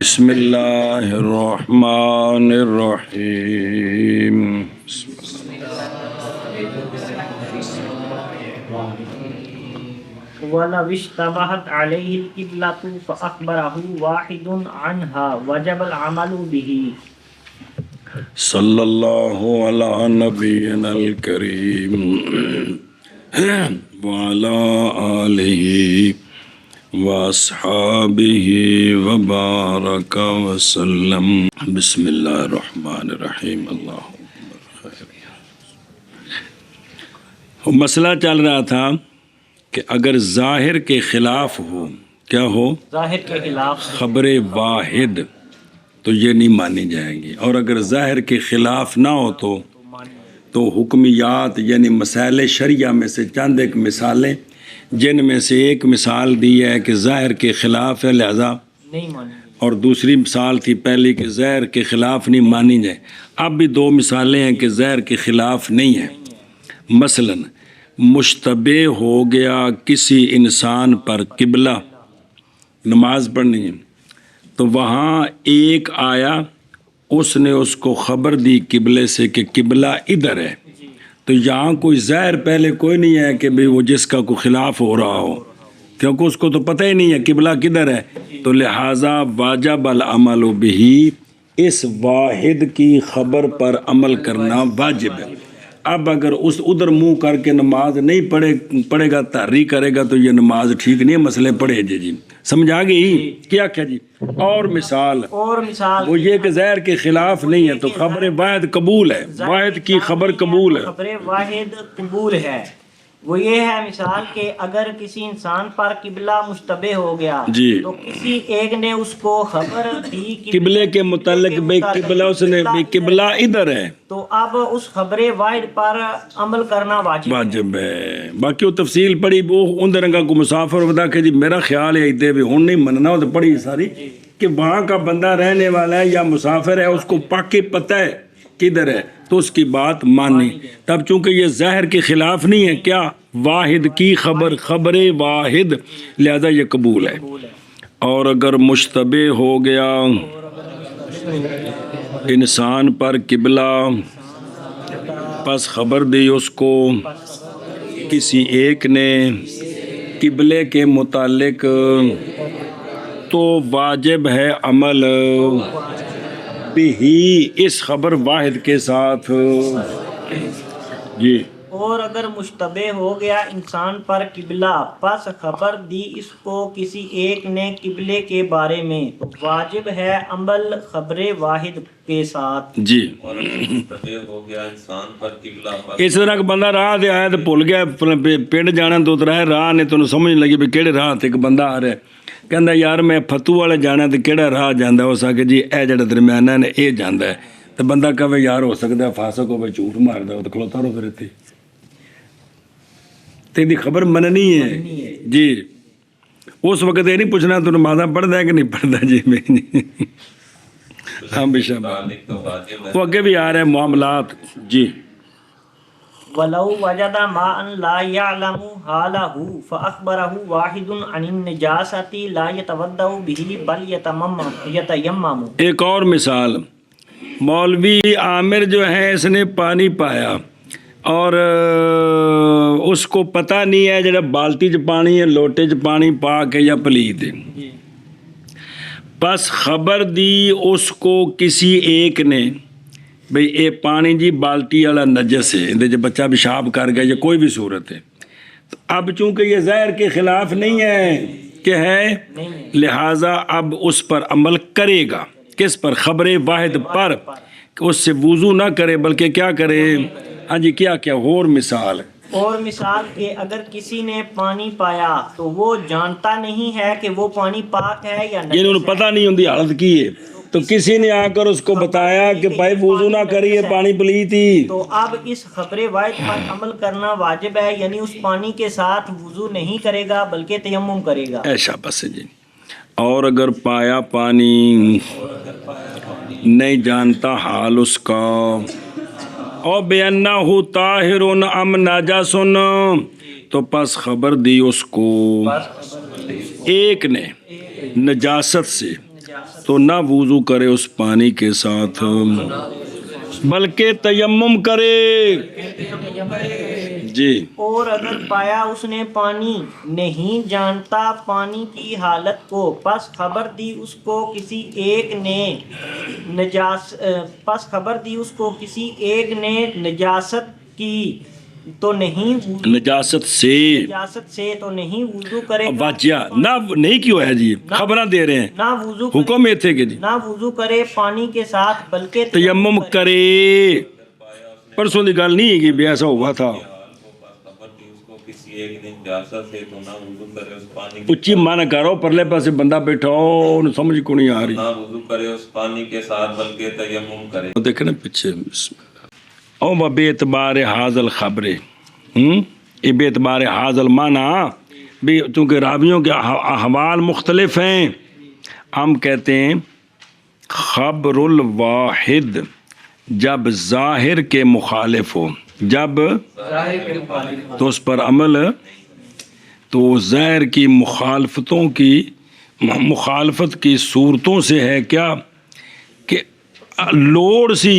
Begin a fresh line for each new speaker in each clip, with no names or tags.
بسم اللہ الرحمن الرحیم
وَلَوِ اشْتَبَهَتْ عَلَيْهِ الْقِبْلَةُ فَأَخْبَرَهُ وَاحِدٌ عَنْهَا وَجَبَ الْعَمَلُ بِهِ
صلی اللہ علی نبینا الکریم وعلی آلہ واصحابہ وبارک وسلم۔ بسم اللہ الرحمن الرحیم۔ اللہ مسئلہ چل رہا تھا کہ اگر ظاہر کے خلاف ہو، کیا ہو؟
ظاہر کے خلاف
خبر واحد تو یہ نہیں مانی جائے گی، اور اگر ظاہر کے خلاف نہ ہو تو حکمیات یعنی مسائل شریعہ میں سے چند ایک مثالیں، جن میں سے ایک مثال دی ہے کہ ظاہر کے خلاف ہے لہذا
نہیں مانی،
اور دوسری مثال تھی پہلی کہ ظاہر کے خلاف نہیں مانی جائے۔ اب بھی دو مثالیں ہیں کہ ظاہر کے خلاف نہیں ہے۔ مثلاً مشتبہ ہو گیا کسی انسان پر قبلہ، نماز پڑھنی ہے تو وہاں ایک آیا، اس نے اس کو خبر دی قبلے سے کہ قبلہ ادھر ہے، تو یہاں کوئی ظاہر پہلے کوئی نہیں ہے کہ بھی وہ جس کا کوئی خلاف ہو رہا ہو، کیونکہ اس کو تو پتہ ہی نہیں ہے قبلہ کدھر ہے، تو لہٰذا واجب العمل بہ، اس واحد کی خبر پر عمل کرنا واجب ہے۔ اب اگر اس ادھر منہ کر کے نماز نہیں پڑھے گا، تحریک کرے گا، تو یہ نماز ٹھیک نہیں ہے، مسئلے پڑھے جی سمجھا گئی کیا جی۔ اور مثال وہ یہ کہ ظاہر کے خلاف نہیں ہے تو خبر واحد قبول ہے، واحد کی خبر قبول ہے،
خبر واحد قبول ہے۔ وہ یہ ہے مثال کہ اگر کسی انسان پر قبلہ مشتبہ ہو گیا
جی،
تو کسی ایک نے اس کو خبر دی
قبلے کے متعلق بے قبلہ، اس نے بے قبلہ ادھر ہے،
تو اب اس خبر واحد پر عمل کرنا
واجب ہے۔ باقی وہ تفصیل پڑھی وہ اندر رنگا کو مسافر بتا کہ جی میرا خیال ہے ادھے بھی ہوں نہیں مننا، وہ تو پڑھی ساری کہ وہاں کا بندہ رہنے والا ہے یا مسافر ہے، اس کو پاکی پتہ ہے کدھر ہے، تو اس کی بات مانی۔ تب چونکہ یہ ظاہر کے خلاف نہیں ہے، کیا واحد کی خبر واحد، لہذا یہ قبول ہے۔ اور اگر مشتبہ ہو گیا انسان پر قبلہ، پس خبر دی اس کو کسی ایک نے قبلے کے متعلق، تو واجب ہے عمل بھی اس خبر واحد کے ساتھ جی۔
اور اگر مشتبہ ہو گیا انسان پر قبلہ، پس خبر دی اس کو کسی ایک نے قبلے کے بارے میں، تو واجب ہے عمل خبر واحد کے ساتھ
جی۔
مشتبہ ہو گیا انسان پر قبلہ،
اس طرح کہ بندہ راہ دے آیا تو بھول گیا پنڈ جانا، تو اترا ہے راہ نے تو سمجھ نہیں لگی بھی کہڑے راہ تے ایک بندہ آ رہا ہے، کہندا یار میں فتو والے جانا تو کہڑا راہ جاندا، ہو سکے جی اے جڑا درمیانہ نے اے جاندا ہے، تو بندہ کہے یار ہو سکتا ہے فاسق ہوے جھوٹ ماردا ہو، تو کھلوتا رہو پھر اتنے تیری خبر مننی ہے جی۔ اس وقت یہ نہیں پوچھنا تو نمازاں پڑھدا ہے کہ نہیں پڑھدا جی میں ہاں بے شک وہ اگے بھی آ رہے ہیں معاملات جی۔
وَلَوْ وَجَدَ مَاءً لَا يَعْلَمُ حَالَهُ فَأَخْبَرَهُ وَاحِدٌ عَنِ النِّجَاسَةِ لَا يَتَوَضَّأُ بِهِ بَلْ يَتَيَمَّمُ۔
ایک اور مثال، مولوی عامر جو ہے اس نے پانی پایا اور اس کو پتہ نہیں ہے جڑا بالٹی چ پانی ہے لوٹے چ پانی پا کے یا پلیت ہے، بس خبر دی اس کو کسی ایک نے بھئی اے پانی جی بالٹی والا نجس ہے، اندے جو بچہ پیشاب کر گیا یا کوئی بھی صورت ہے، تو اب چونکہ یہ ظاہر کے خلاف نہیں ہے کہ ہے، لہٰذا اب اس پر عمل کرے گا، کس پر؟ خبر واحد پر، کہ اس سے وضو نہ کرے بلکہ کیا کرے، ہاں جی کیا اور مثال
کہ اگر کسی نے پانی پایا تو وہ جانتا نہیں ہے کہ وہ پانی پاک ہے یا نہیں،
یعنی انہوں پتہ نہیں ہوندی حالت کی ہے، تو کسی نے آ کر اس کو بتایا کہ بھائی وضو نہ کریے پانی پلیت ہی،
تو اب اس خبر واحد پر عمل کرنا واجب ہے، یعنی اس پانی کے ساتھ وضو نہیں کرے گا بلکہ تیمم کرے گا۔
ایسا بس جی۔ اور اگر پایا پانی نہیں جانتا حال اس کا، او بِأَنَّهُ طَاهِرٌ أَمْ نَجَسٌ، تو پس خبر دی اس کو ایک نے نجاست سے تو نہ وضو کرے اس پانی کے ساتھ بلکہ تیمم کرے. جی
اور اگر پایا اس نے پانی نہیں جانتا پانی کی حالت کو پس خبر دی اس کو کسی ایک نے نجاست کی تو نہیں
نجاست سے
تو نہیں وضو کرے
واجہ نہ نہیں کیوں ہے جی خبریں دے رہے ہیں
نہ وضو
حکم یہ تھے کہ جی
نہ وضو کرے پانی کے ساتھ بلکہ
تیمم کرے. پرسوں کی گل نہیں ہے کہ بھی ایسا ہوا تھا.
خبر دی اس کو کسی ایک نے نجاست سے تو نہ وضو کرے اس پانی
اچھی مانا کرو پرلے پاسے بندہ بیٹھا ہو انہیں سمجھ کو نہیں آ رہی.
نہ وضو کرے اس پانی کے ساتھ بلکہ تیمم کرے.
دیکھیں نا پیچھے او بے اعتبار حاضل خبریں یہ بے اعتبار حاضل مانا بھی چونکہ راویوں کے احوال مختلف ہیں. ہم کہتے ہیں خبر الواحد جب ظاہر کے مخالف ہو جب تو اس پر عمل تو ظاہر کی مخالفت کی صورتوں سے ہے کیا کہ لوڑ سی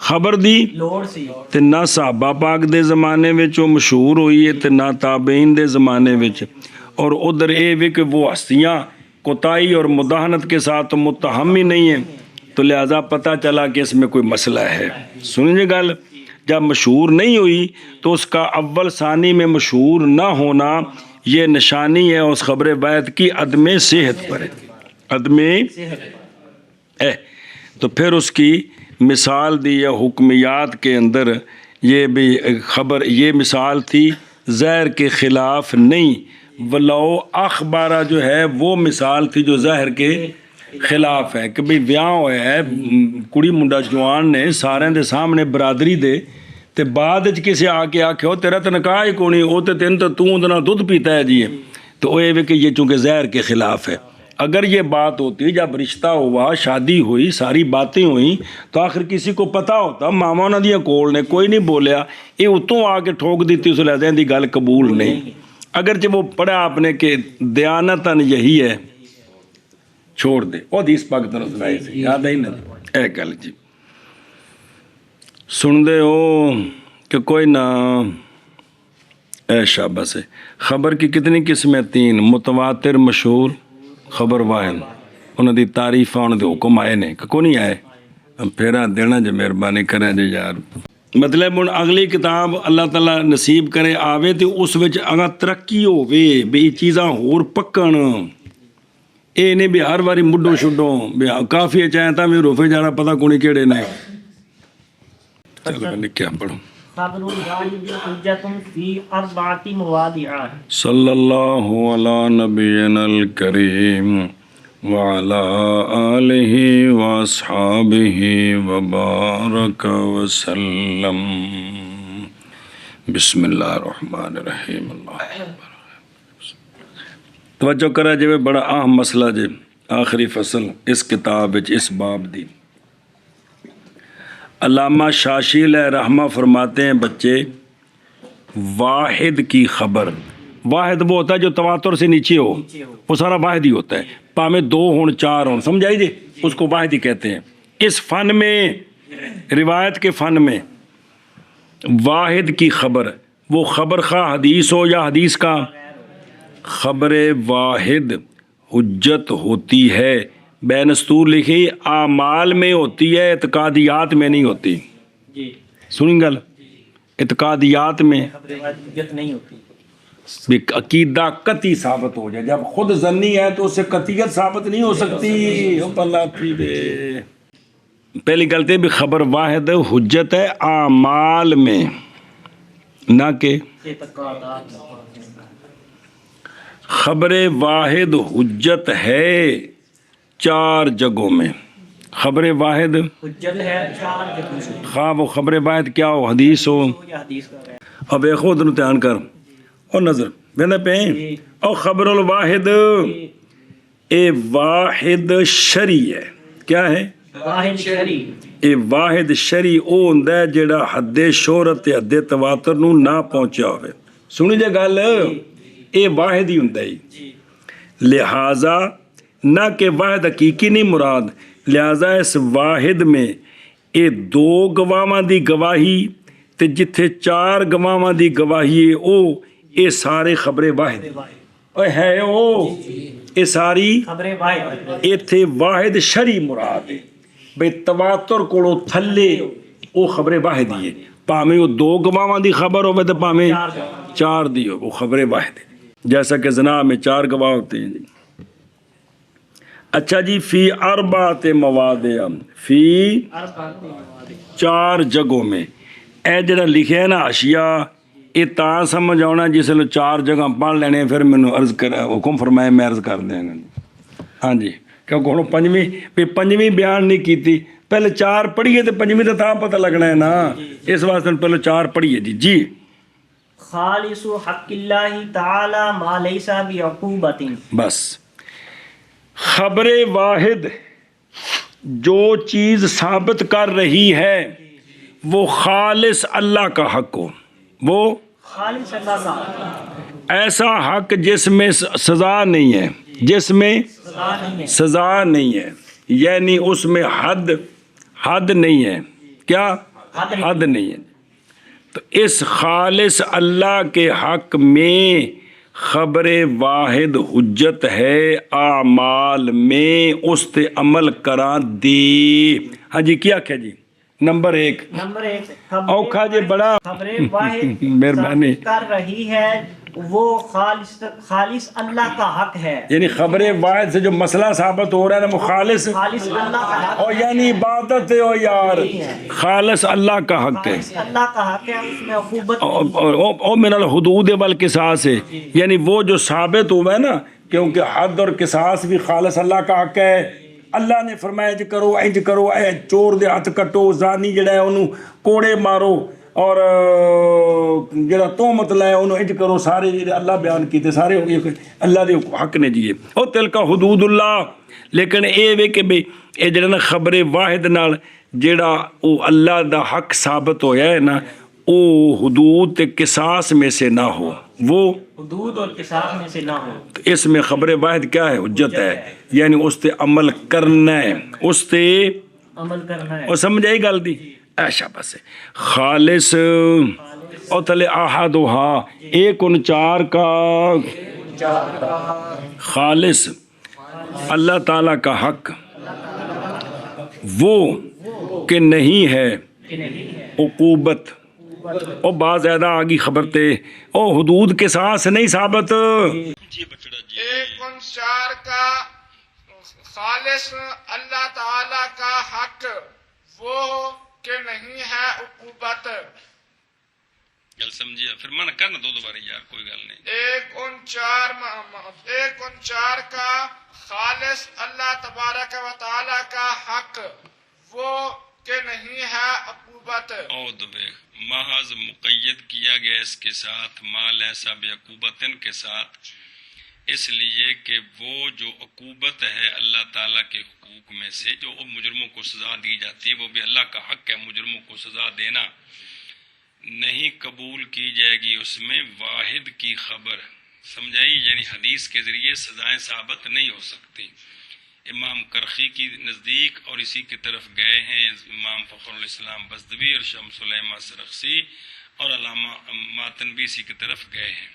خبر دی تے نہ صحابہ پاک دے زمانے وچ وہ مشہور ہوئی ہے تے نہ تابعین دے زمانے وچ. اور ادھر اے بھی کہ وہ ہستیاں کوتاہی اور مداہنت کے ساتھ متہم ہی نہیں ہیں تو لہذا پتہ چلا کہ اس میں کوئی مسئلہ ہے. سنیے گل جب مشہور نہیں ہوئی تو اس کا اول ثانی میں مشہور نہ ہونا یہ نشانی ہے اس خبر واحد کی عدم صحت پر عدم تو پھر اس کی مثال دی یا حکمیات کے اندر یہ بھی خبر یہ مثال تھی ظاہر کے خلاف نہیں. ولو اخبارہ جو ہے وہ مثال تھی جو ظاہر کے خلاف ہے کہ بھئی بیاہ ہویا ہے کڑی منڈا جوان نے سارے دے سامنے برادری دے تے بعد کسی آ کے آکھے ہو تیرا تو نکاح ہی کونی وہ تے تین تو اندنا دودھ پیتا ہے جی تو یہ کہ یہ چونکہ ظاہر کے خلاف ہے. اگر یہ بات ہوتی جب رشتہ ہوا شادی ہوئی ساری باتیں ہوئیں تو آخر کسی کو پتہ ہوتا ماما انہوں دیا کول نے کوئی نہیں بولیا یہ اتوں آ کے ٹھوک دیتی اس لہذا دی گل قبول نہیں. اگرچہ وہ پڑھا آپ نے کہ دیانتاً یہی ہے چھوڑ دے وہ حدیث پاک طرف سنائی سے یاد ہے نا اے گل جی سن دے ہو کہ کوئی نہ اے شاباش ہے. خبر کی کتنی قسمیں 3 متواتر مشہور خبر واحد انہوں دی تعریف انہوں دے حکم آئے نے کہ کون نہیں آئے پھیرا دینا جو مہربانی کریں جی یار. مطلب ان اگلی کتاب اللہ تعالیٰ نصیب کرے آوے تو اس وچ اگر ترقی ہووے بھی چیزاں ہور پکن اے نہیں بھی ہر واری مڈو شڈو بھی کافی اچھا تا میں روفے جانا پتہ کونی کیڑے نے. چلو میں کیا پڑھوں
خبر الواحد حجت فی 4 مواضع
صلی اللہ علی نبینا الکریم وعلى آلہ واصحابہ وبارک وسلم. بسم اللہ الرحمن الرحیم. اللہ توجہ کرا جی بڑا اہم مسئلہ جی آخری فصل اس کتاب اس باب دی. علامہ شاشی علیہ رحمہ فرماتے ہیں بچے واحد کی خبر واحد وہ ہوتا ہے جو تواتر سے نیچے ہو وہ سارا واحد ہی ہوتا ہے پامیں 2 ہون 4 ہون سمجھائی جی اس کو واحد ہی کہتے ہیں. اس فن میں روایت کے فن میں واحد کی خبر وہ خبر خواہ حدیث ہو یا حدیث کا خبر واحد حجت ہوتی ہے. بین اسطور لکھی اعمال میں ہوتی ہے اعتقادیات میں نہیں ہوتی.
جی
سنیں گل اعتقادیات میں
حجت نہیں ہوتی
بھی عقیدہ قطعی ثابت ہو جائے جب خود ظنی ہے تو اس سے قطعیت ثابت نہیں ہو سکتی. پہلی غلطی بھی خبر واحد حجت ہے اعمال میں نہ کہ خبر واحد حجت ہے 4 جگہوں میں. خبر واحد
حجت ہے 4 جگہوں سے
خواہ وہ خبر واحد کیا ہو حدیث ہو
یا حدیث کا ہے.
اب ایک خود دھیان کر اور نظر ویندے پہ اور خبر الواحد اے واحد شرعی ہے. کیا ہے
واحد شرعی
اے واحد شرعی او ہوندا ہے جڑا حد شہرت تے حد تواتر نو نہ پہنچیا ہوئے. سنی جے گل اے واحد ہی ہوندا ہے. لہذا نہ کہ واحد حقیقی نہیں مراد، لہذا اس واحد میں یہ دو گواہاں دی گواہی تے جتھے چار گواہاں دی گواہی ہے او یہ سارے خبر واحد اوے ہے او یہ ساری
خبر واحد
ایتھے واحد شرعی مراد ہے بھئی تواتر کولو تھلے او خبر واحد ہی ہے، پاویں وہ دو گواہاں دی خبر ہوے تے پاویں چار دی ہو، وہ خبر واحد ہے، جیسا کہ زنا میں چار گواہ ہوتے ہیں جی۔ اچھا جی، فی اربعۃ مواضع، فی چار جگہوں میں، اے جڑا لکھیا ہے نا اشیاء، یہ تاں سمجھ آنا جس لو چار جگہ پڑھ لینے پھر مینوں عرض کر حکم فرمائے میں عرض کر دیں گا۔ ہاں جی، کیونکہ ہن پنجویں بیان نہیں کیتی، پہلے چار پڑھیے تو پنجویں تو تاں پتہ لگنا ہے نا، اس واسطے پہلے چار پڑھیے جی۔ جی
خالص حق اللہ تعالی ما لیس بعقوبۃ،
بس خبر واحد جو چیز ثابت کر رہی ہے وہ خالص اللہ کا حق ہو، وہ
خالص اللہ کا
ایسا حق جس میں سزا نہیں ہے، جس میں
سزا نہیں ہے،
سزا نہیں ہے، یعنی اس میں حد نہیں ہے، کیا حد نہیں ہے۔ تو اس خالص اللہ کے حق میں خبر واحد حجت ہے اعمال میں، اس تے عمل کرا دے۔ ہاں جی، کیا کیا جی؟ نمبر ایک
نمبر ایک
اوکھا جی بڑا
خبر واحد
مہربانی،
ثابت کر رہی ہے وہ خالص اللہ کا حق ہے،
یعنی خبر واحد سے جو مسئلہ ثابت ہو رہا ہے نا وہ خالص
خالص اللہ کا حق
اور یعنی عبادت ہے، او یار خالص اللہ کا حق ہے،
خالص اللہ کا حق ہے، اس میں عقوبت
او من الحدود والقصاص ہے، یعنی وہ جو ثابت ہوا ہے نا، کیونکہ حد اور قصاص بھی خالص اللہ کا حق ہے۔ اللہ نے فرمایا انج کرو انج کرو، اے چور دے ہاتھ کٹو، زانی جڑا ہے انہوں کوڑے مارو، اور جڑا تہمت لائے انہوں انج کرو، سارے جڑے اللہ بیان کیتے سارے اللہ دے حق نے جیے، او تلک حدود اللہ۔ لیکن اے وے کہ بھئی اے جڑا نا خبر واحد نال جڑا او اللہ دا حق ثابت ہویا ہے نا، او حدود تے قصاص میں سے نہ ہو، وہ
حدود اور قصاص میں سے نہ ہو،
تو اس میں خبر واحد کیا ہے؟ حجت ہے، یعنی اس تے عمل کرنا ہے، اس تے
عمل کرنا ہے۔
اور سمجھ آئی گل دی؟ ایشا بس ہے خالص اور تلے احدھا، ایک ان چار کا خالص اللہ تعالی کا حق وہ کہ نہیں ہے عقوبت، او بعض زیادہ آگی خبرتے او حدود کے ساتھ نہیں ثابت۔
ایک ان چار کا خالص اللہ تعالی کا حق وہ کہ نہیں ہے عقوبت،
گل سمجھیا؟ پھر من کرنا دو دوبارہ یار، کوئی گل نہیں۔
ایک ان چار کا خالص اللہ تبارک و تعالی کا حق وہ کہ نہیں ہے عقوبت،
عود بے محض مقید کیا گیا اس کے ساتھ ما لیسا بعقوبتن کے ساتھ، اس لیے کہ وہ جو عقوبت ہے اللہ تعالیٰ کے حقوق میں سے جو مجرموں کو سزا دی جاتی ہے، وہ بھی اللہ کا حق ہے مجرموں کو سزا دینا، نہیں قبول کی جائے گی اس میں واحد کی خبر، سمجھائی؟ یعنی حدیث کے ذریعے سزائیں ثابت نہیں ہو سکتی۔ امام کرخی کی نزدیک اور اسی کی طرف گئے ہیں امام فخر الاسلام بزدوی اور شمس العلماء سرخسی اور علامہ ماتنوی اسی کی طرف گئے ہیں،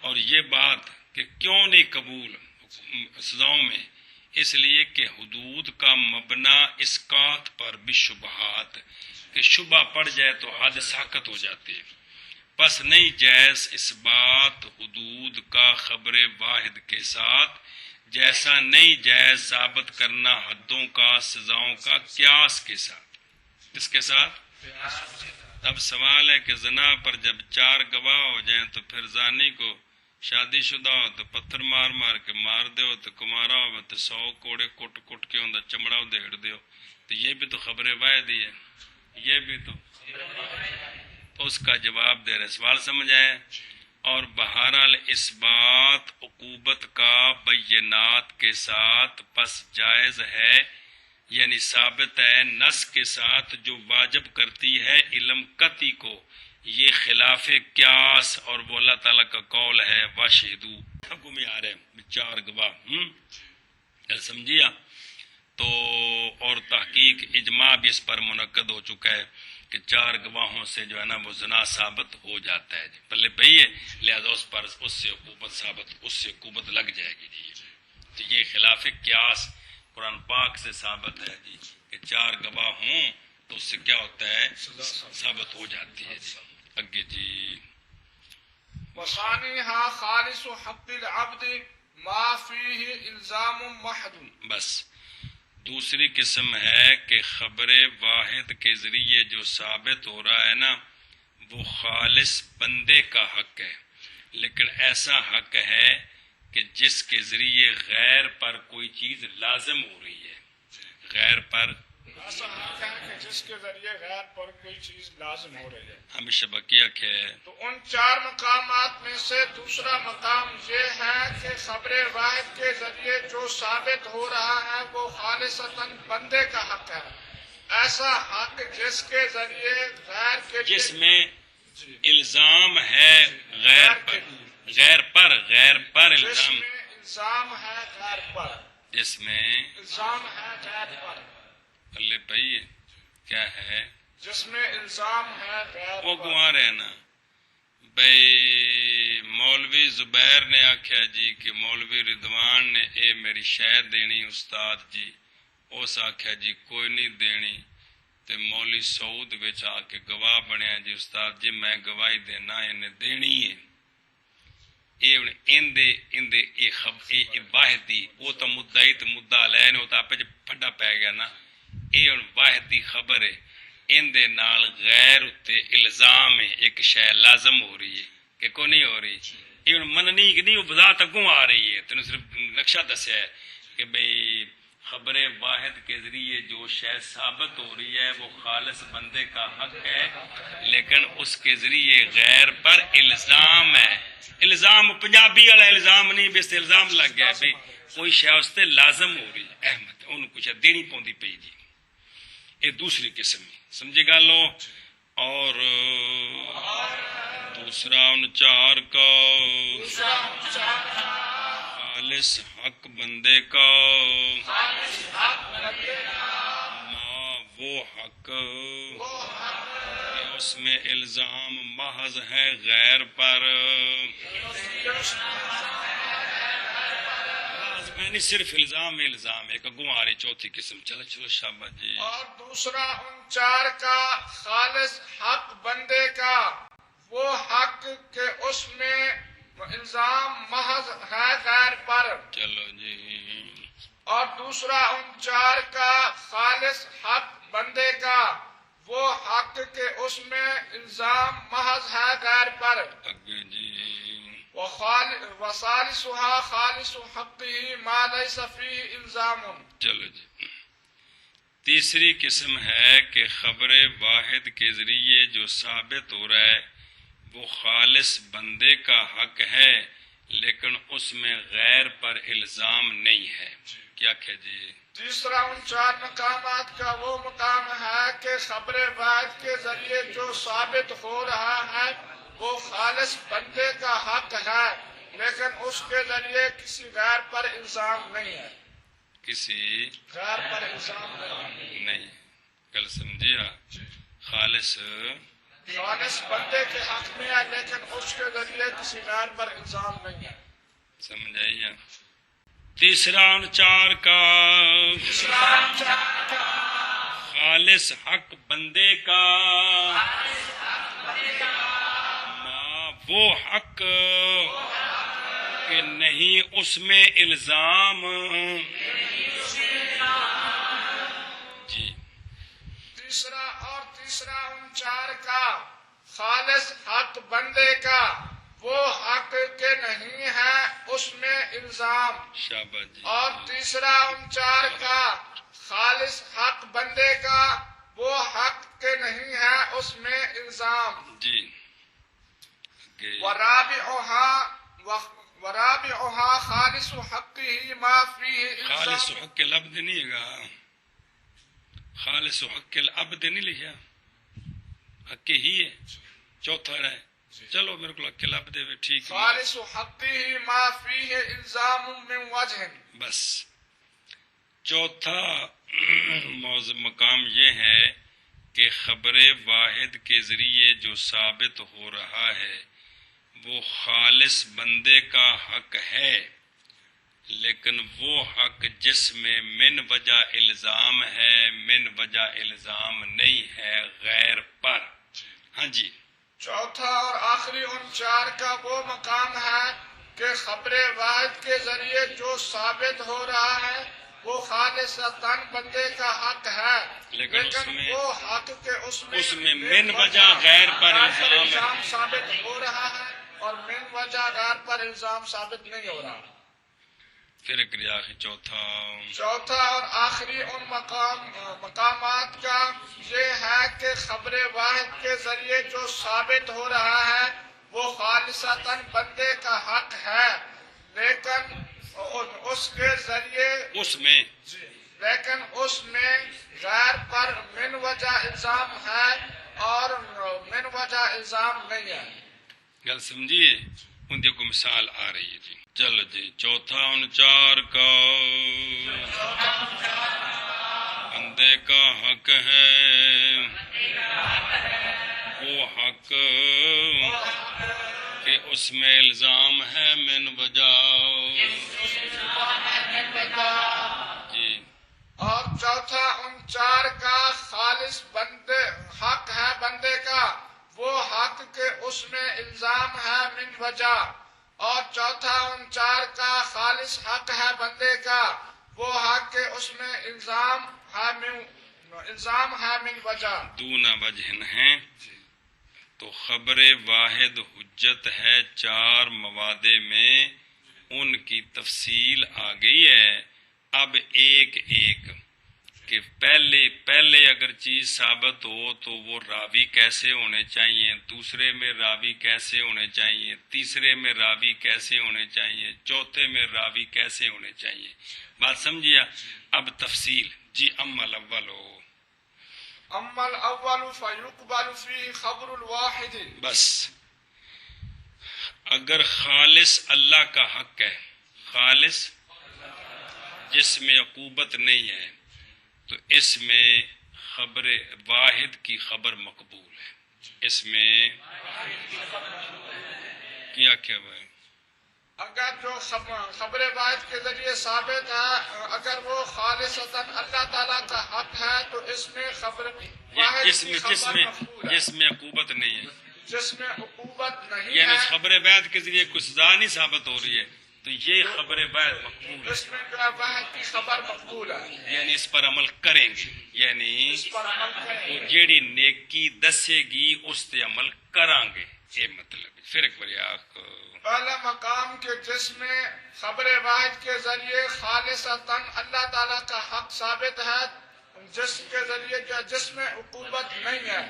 اور یہ بات کہ کیوں نہیں قبول سزاؤں میں، اس لیے کہ حدود کا مبنا اسقاط پر بشبہات، کہ شبہ پڑ جائے تو حد ساقط ہو جاتی ہے، پس نہیں جائز اس بات حدود کا خبر واحد کے ساتھ، جیسا نہیں جائز ثابت کرنا حدوں کا سزاؤں کا قیاس کے ساتھ۔ اس کے ساتھ اب سوال ہے کہ زنا پر جب چار گواہ ہو جائیں تو پھر زانی کو شادی شدہ ہو تو پتھر مار مار کے مار دیو، تو کمارا ہو تو 100 کوڑے کٹ کٹ کے اندر چمڑا ادھیڑ دیو، تو یہ بھی تو خبر واحد ہی ہے، یہ بھی تو اس کا جواب دے رہے، سوال سمجھ آئے؟ اور بہرحال اس بات عقوبت کا بینات کے ساتھ پس جائز ہے، یعنی ثابت ہے نص کے ساتھ جو واجب کرتی ہے علم قطعی کو، یہ خلاف قیاس، اور وہ اللہ تعالیٰ کا قول ہے واشہدو، حکم آ رہے ہیں چار گواہ۔ سمجھیا؟ تو اور تحقیق اجماع بھی اس پر منعقد ہو چکا ہے کہ 4 گواہوں سے جو ہے نا وہ زنا ثابت ہو جاتا ہے جی، پلے پہی ہے، لہذا اس پر اس سے عقوبت لگ جائے گی جی۔ تو یہ خلاف قیاس قرآن پاک سے ثابت ہے جی کہ 4 گواہ ہوں تو اس سے کیا ہوتا ہے، ثابت ہو جاتی ہے جی۔ اگے جی،
وثانیہا خالص حق العبد ما فیہ الزام محض،
بس دوسری قسم ہے کہ خبر واحد کے ذریعے جو ثابت ہو رہا ہے نا وہ خالص بندے کا حق ہے، لیکن ایسا حق ہے کہ جس کے ذریعے غیر پر کوئی چیز لازم ہو رہی ہے، غیر پر
ایسا حق ہے کہ جس کے ذریعے غیر پر کوئی چیز لازم ہو رہی ہے۔
ہمیشہ بقیہ ہے۔
تو ان 4 مقامات میں سے دوسرا مقام یہ ہے کہ خبر واحد کے ذریعے جو ثابت ہو رہا ہے وہ خالصتاً بندے کا حق ہے، ایسا حق جس کے ذریعے غیر کے
جس میں الزام ہے غیر پر
جس
الزام،
میں الزام ہے غیر پر،
جس میں
الزام ہے غیر پر،
اللہ بھائی کیا ہے،
جس میں الزام ہے غیر
وہ
پر۔
گوا رہے نا بھائی، مولوی زبیر نے آخیا جی کہ مولوی رضوان نے اے میری شہ دینی استاد جی، اس آخیا جی کوئی نہیں دینی، تے مولوی سعود وچ آ کے گواہ بنیا جی استاد جی میں گواہی دینا انہیں دینی ہے۔ واحد دی وہ تو مدعی تے مدعا لے نے وہ تو آپ پھڈا پی گیا نا، یہ ہن واحد دی خبر ہے، ان دے نال غیر اتے الزام ہے، ایک شے لازم ہو رہی ہے کہ کو نہیں ہو رہی، یہ ہن مننی کہ نہیں وہ بذات اگوں آ رہی ہے، تینوں صرف نقشہ دسیا ہے کہ بھئی خبر واحد کے ذریعے جو شے ثابت ہو رہی ہے وہ خالص بندے کا حق ہے، لیکن اس کے ذریعے غیر پر الزام ہے۔ الزام پنجابی والا الزام نہیں، بس الزام لگ گیا بھئی کوئی شے اس تے لازم ہو رہی ہے، احمد انہوں کچھ دینی پوندی پئی جی، یہ دوسری قسم ہے، سمجھے گا لو۔ اور دوسرا ان 4 کا خالص حق بندے کا، وہ حق کہ اس میں الزام محض ہے غیر پر، میں نہیں صرف الزام ایک اگوں آ رہی چوتھی قسم، چلو شاباش جی۔
اور دوسرا ان 4 کا خالص حق بندے کا، وہ حق کہ اس میں الزام محض ہے غیر پر،
چلو جی۔
اور دوسرا ان 4 کا خالص حق بندے کا، وہ حق کہ اس میں الزام محض ہے غیر پر،
اگے جی۔
وثالثها خالص حقه ما ليس فيه الزام،
چلو جی۔ تیسری قسم ہے کہ خبر واحد کے ذریعے جو ثابت ہو رہا ہے وہ خالص بندے کا حق ہے، لیکن اس میں غیر پر الزام نہیں ہے، کیا کہ جی؟
تیسرا ان 4 مقامات کا وہ مقام ہے کہ خبر واحد کے ذریعے جو ثابت ہو رہا ہے وہ خالص بندے کا حق ہے، لیکن اس کے ذریعے کسی غیر پر الزام نہیں ہے،
کسی
غیر پر الزام
نہیں، کل سمجھیا؟ خالص
بندے کے حق میں ہے، لیکن اس کے ذریعے کسی غیر پر الزام نہیں ہے۔
سمجھائیے؟ تیسرا ان 4 کا خالص حق بندے کا، وہ حق کہ نہیں اس میں الزام جی۔
تیسرا ان 4 کا خالص حق بندے کا، وہ حق کہ نہیں ہے اس میں الزام،
شاباش جی۔
اور تیسرا ان 4 کا خالص حق بندے کا، وہ حق کہ نہیں ہے اس میں الزام
جی۔
ورابعها خالص حقه ما فيه
خالص
الزام،
حق العبد نہیں ہے گا، خالص حق العبد نہیں لکھا، حق ہی ہے، چوتھا ہے، چلو میرے کو حق العبد ہے ٹھیک ہے،
خالص حقه ما فيه الزام من وجه،
بس چوتھا مقام یہ ہے کہ خبر واحد کے ذریعے جو ثابت ہو رہا ہے وہ خالص بندے کا حق ہے، لیکن وہ حق جس میں من وجہ الزام ہے، من وجہ الزام نہیں ہے غیر پر۔ ہاں جی،
چوتھا اور آخری ان چار کا وہ مقام ہے کہ خبر واحد کے ذریعے جو ثابت ہو رہا ہے وہ خالصتاً بندے کا حق ہے،
لیکن
وہ حق کے اس میں
من وجہ غیر پر
الزام ثابت ہو رہا ہے اور من وجہ غیر پر الزام ثابت نہیں ہو رہا۔
پھر ایک آخری
چوتھا اور آخری ان مقامات کا یہ ہے کہ خبر واحد کے ذریعے جو ثابت ہو رہا ہے وہ خالصتاً بندے کا حق ہے، لیکن اس کے ذریعے اس میں غیر پر من وجہ الزام ہے اور من وجہ الزام نہیں ہے۔
گل سمجھیے، ان کو مثال آ رہی ہے جی۔ چلو جی، چوتھا ان چار کا بندے کا حق ہے، وہ حق کہ اس میں الزام ہے من وجہ جی۔
اور چوتھا ان چار کا خالص حق ہے بندے کا، وہ حق کہ اس میں الزام ہے من وجہ، اور چوتھا ان چار کا خالص حق ہے بندے کا، وہ حق کہ اس میں الزام ہے من وجہ۔
دونا وجہن ہیں تو خبر واحد حجت ہے چار موادے میں، ان کی تفصیل آ گئی ہے۔ اب ایک کہ پہلے اگر چیز ثابت ہو تو وہ راوی کیسے ہونے چاہیے، دوسرے میں راوی کیسے ہونے چاہیے، تیسرے میں راوی کیسے ہونے چاہیے، چوتھے میں راوی کیسے ہونے چاہیے، بات سمجھیا؟ اب تفصیل جی۔ اما
الاول فیقبل فیہ خبر الواحد،
بس اگر خالص اللہ کا حق ہے، خالص جس میں عقوبت نہیں ہے، تو اس میں خبر واحد کی خبر مقبول ہے۔ اس میں کیا ہوا ہے؟
اگر جو خبر واحد کے ذریعے ثابت ہے، اگر وہ خالصتاً اللہ تعالیٰ کا حق ہے تو اس میں خبر واحد کی خبر مقبول ہے۔
جس میں عقوبت نہیں ہے،
جس میں عقوبت نہیں
یعنی
ہے،
خبر واحد کے ذریعے کچھ سزا نہیں ثابت ہو رہی ہے، تو یہ خبر واحد مقبول ہے،
اس میں جو ہے واحد کی خبر مقبول ہے،
یعنی اس پر عمل کریں گے، یعنی
اس پر عمل کریں
وہ
گے۔
جیڑی نیکی دسے گی اس تے عمل کران گے، یہ مطلب ہے۔ پھر ایک بار آخ
پہلا مقام کہ جس میں خبر واحد کے ذریعے خالصتاً اللہ تعالیٰ کا حق ثابت ہے، جس میں عقوبت نہیں ہے،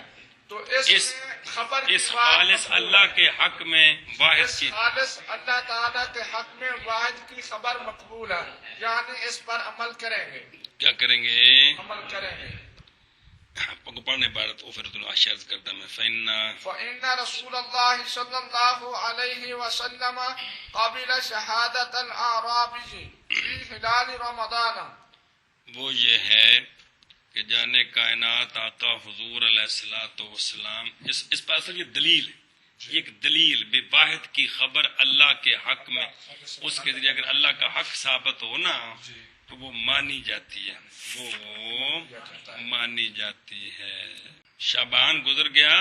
تو اس میں خبر کی
خالص اللہ کے حق میں واحد کی
خالص اللہ تعالیٰ کے حق میں واحد کی خبر مقبول ہے، یعنی اس پر عمل کریں گے،
کیا کریں گے؟
عمل کریں گے۔
پڑھنے بارت او پھر تو اشارت کرتا میں
فإن رسول اللہ صلی اللہ علیہ وسلم قبل شہادت الاعرابی فی ہلال رمضان،
وہ یہ ہے کہ جانے کائنات آقا حضور علیہ الصلوۃ والسلام، اس پر اصل یہ دلیل ہے، یہ ایک دلیل بے واحد کی خبر اللہ کے حق میں، اس کے ذریعے اگر اللہ کا حق ثابت ہو نا تو وہ مانی جاتی ہے، وہ مانی جاتی ہے۔ شعبان گزر گیا،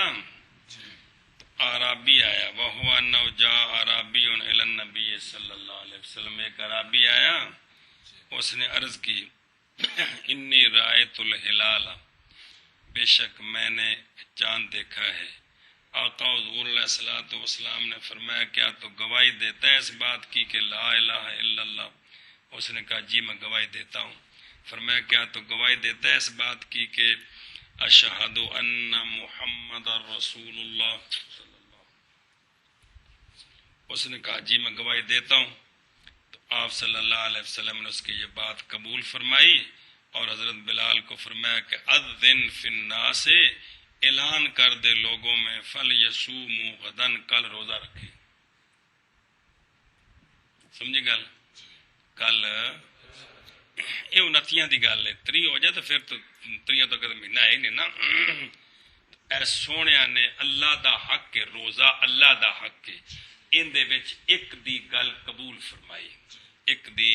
عربی آیا، وہو انہ جاء عربی الی النبی صلی اللہ علیہ وسلم، ایک عربی آیا، اس نے عرض کی انی رأیت الہلال، بے شک میں نے چاند دیکھا ہے۔ آقا حضور علیہ الصلوۃ والسلام نے فرمایا کیا تو گواہی دیتا ہے اس بات کی کہ لا الہ الا اللہ؟ اس نے کہا جی میں گواہی دیتا ہوں۔ فرمایا کیا تو گواہی دیتا ہے اس بات کی کہ اشہد ان محمد رسول اللہ؟ اس نے کہا جی میں گواہی دیتا ہوں۔ تو آپ صلی اللہ علیہ وسلم نے اس کی یہ بات قبول فرمائی اور حضرت بلال کو فرمایا کہ اذن فی الناس، اعلان کر دے لوگوں میں، فلیصوموا غدن، کل روزہ رکھیں۔ سمجھی گل؟ کل یہ 29 دی گل ہے، 30 ہو جائے تو پھر تو 30 تو کدے مہینہ ہے نہیں نا۔ اے سونیا نے اللہ دا حق ہے، روزہ اللہ دا حق ہے، ان دے وچ ایک دی گل قبول فرمائی، ایک دی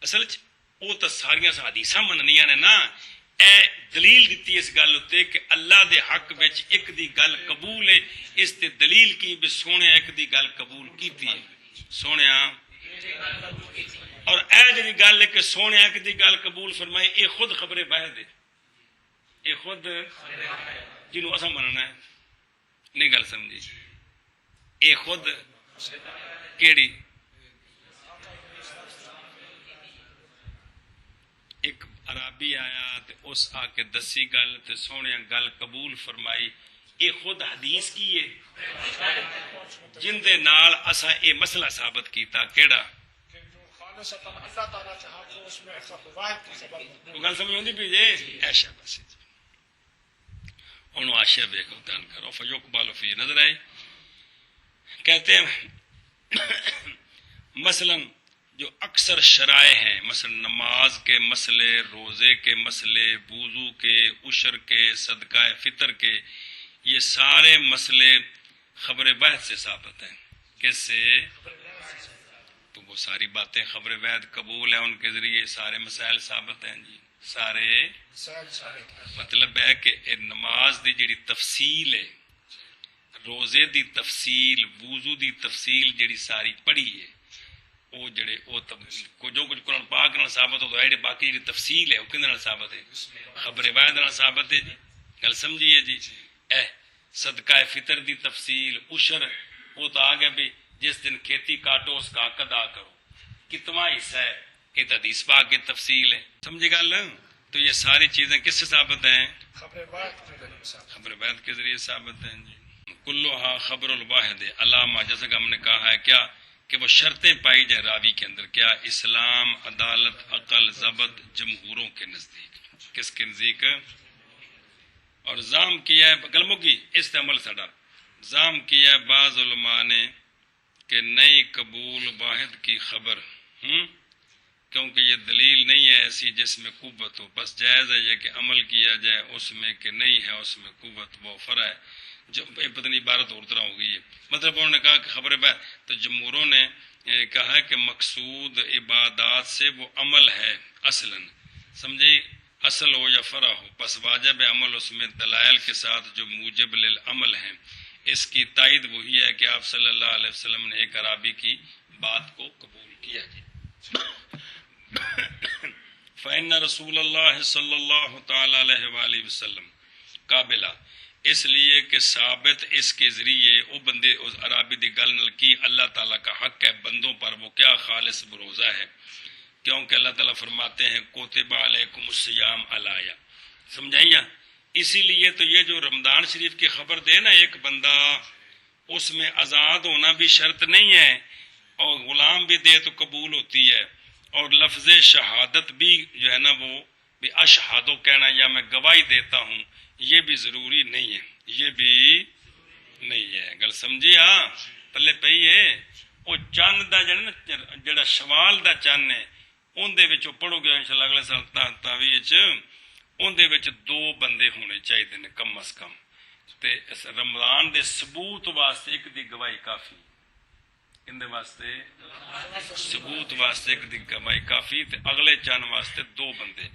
اصل چ وہ تو ساریاں حدیثاں مننیاں نے نا، اے دلیل دیتی اس گل اتنے کہ اللہ دے حق وچ ایک دی گل قبول ہے، اس تے دلیل کی بھی سونے ایک دی گل قبول کیتی ہے، سونیا اور اے جی گل ہے کہ سونے ایک دی گل قبول فرمائی، یہ خود خبر واحد ہے، یہ خود جنہوں اساں مننا ہے نہیں گل سمجھی، یہ خود کیڑی ایک عربی آیا تے اس آ کے دسی گل تے سونے گل قبول فرمائی، یہ خود حدیث کی ہے جن دے نال اساں یہ مسئلہ ثابت کیتا کیڑا
کہ جو خالصتاً اللہ تعالیٰ چاہا تو اس میں ایسا واحد کی سبب
وہ گل سمجھ آتی پی جی ایشا بس انہوں آشیا دیکھو دھیان کرو فیقبل فی نظر آئی کہتے ہیں مثلا جو اکثر شرائع ہیں، مثلا نماز کے مسئلے، روزے کے مسئلے، وضو کے، عشر کے، صدقہ فطر کے، یہ سارے مسئلے خبر واحد سے ثابت ہیں۔ کس سے؟ تو وہ ساری باتیں خبر واحد قبول ہیں، ان کے ذریعے سارے مسائل ثابت ہیں جی، سارے مطلب ہے کہ نماز دی جڑی تفصیل ہے، روزے دی تفصیل، وضو دی تفصیل جڑی ساری پڑھی ہے، وہ جڑے وہ جو کچھ قرآن پاک نال ثابت ہو تو ہے، باقی جڑی تفصیل ہے وہ کہندے نال ثابت ہے؟ خبر واحد نال ثابت ہے جی، گل سمجھیے جی۔ اے صدقہ فطر دی تفصیل، عشر وہ تو آ گیا بھی جس دن کھیتی کاٹو اس کا حق ادا کرو، کتنا حصہ ہے، یہ تو حدیث پاک کی تفصیل ہے، سمجھے گل؟ تو یہ ساری چیزیں کس سے ثابت ہیں؟ خبر واحد کے ذریعے ثابت ہیں جی۔ کلھا خبر الواحد علامہ، جیسا کہ ہم نے کہا ہے کیا کہ وہ شرطیں پائی جائے راوی کے اندر، کیا؟ اسلام، عدالت، عقل، ضبط، جمہوروں کے نزدیک، کس کے نزدیک؟ اور زام کیا ہے گلموں کی استعمال سڈا زام کیا ہے بعض علماء نے کہ نئی قبول واحد کی خبر، کیونکہ یہ دلیل نہیں ہے ایسی جس میں قوت ہو، بس جائز ہے یہ کہ عمل کیا جائے اس میں کہ نہیں ہے اس میں قوت، وہ فرع ہے جو پتہ نہیں عبارت اور طرح ہو گئی ہے، مطلب انہوں نے کہا کہ خبر ہے، تو جمہوروں نے کہا ہے کہ مقصود عبادات سے وہ عمل ہے اصلاً، سمجھے، اصل ہو یا فرع ہو، بس واجب عمل اس میں دلائل کے ساتھ جو موجب للعمل ہیں۔ اس کی تائید وہی ہے کہ آپ صلی اللہ علیہ وسلم نے ایک عرابی کی بات کو قبول کیا جی۔ فإن رسول اللہ صلی اللہ تعالی علیہ وآلہ وسلم قابلہ، اس لیے کہ ثابت اس کے ذریعے وہ بندے اس عرابی دی گل نل کی اللہ تعالیٰ کا حق ہے بندوں پر، وہ کیا؟ خالص بروزہ ہے، کیونکہ اللہ تعالیٰ فرماتے ہیں کوتب علیکم الصیام علایا، سمجھائیے؟ اسی لیے تو یہ جو رمضان شریف کی خبر دے نا ایک بندہ، اس میں آزاد ہونا بھی شرط نہیں ہے، اور غلام بھی دے تو قبول ہوتی ہے، اور لفظ شہادت بھی جو ہے نا وہ بھی اشہادو کہنا یا میں گواہی دیتا ہوں، یہ بھی ضروری نہیں ہے، یہ بھی نہیں ہے، گل سمجھی؟ ہاں پلے پئی ہے۔ وہ چند دا جڑا شوال دا چند ہے ان دے وچ پڑھو گے انشاءاللہ اگلے سال تاوی وچ، ان دے وچ 2 بندے ہونے چاہیے نے کم از کم، تے رمضان دے ثبوت واسطے ایک دی گواہی کافی، ان دے واسطے ثبوت واسطے ایک دی گواہی کافی، تے اگلے چند واسطے 2 بندے،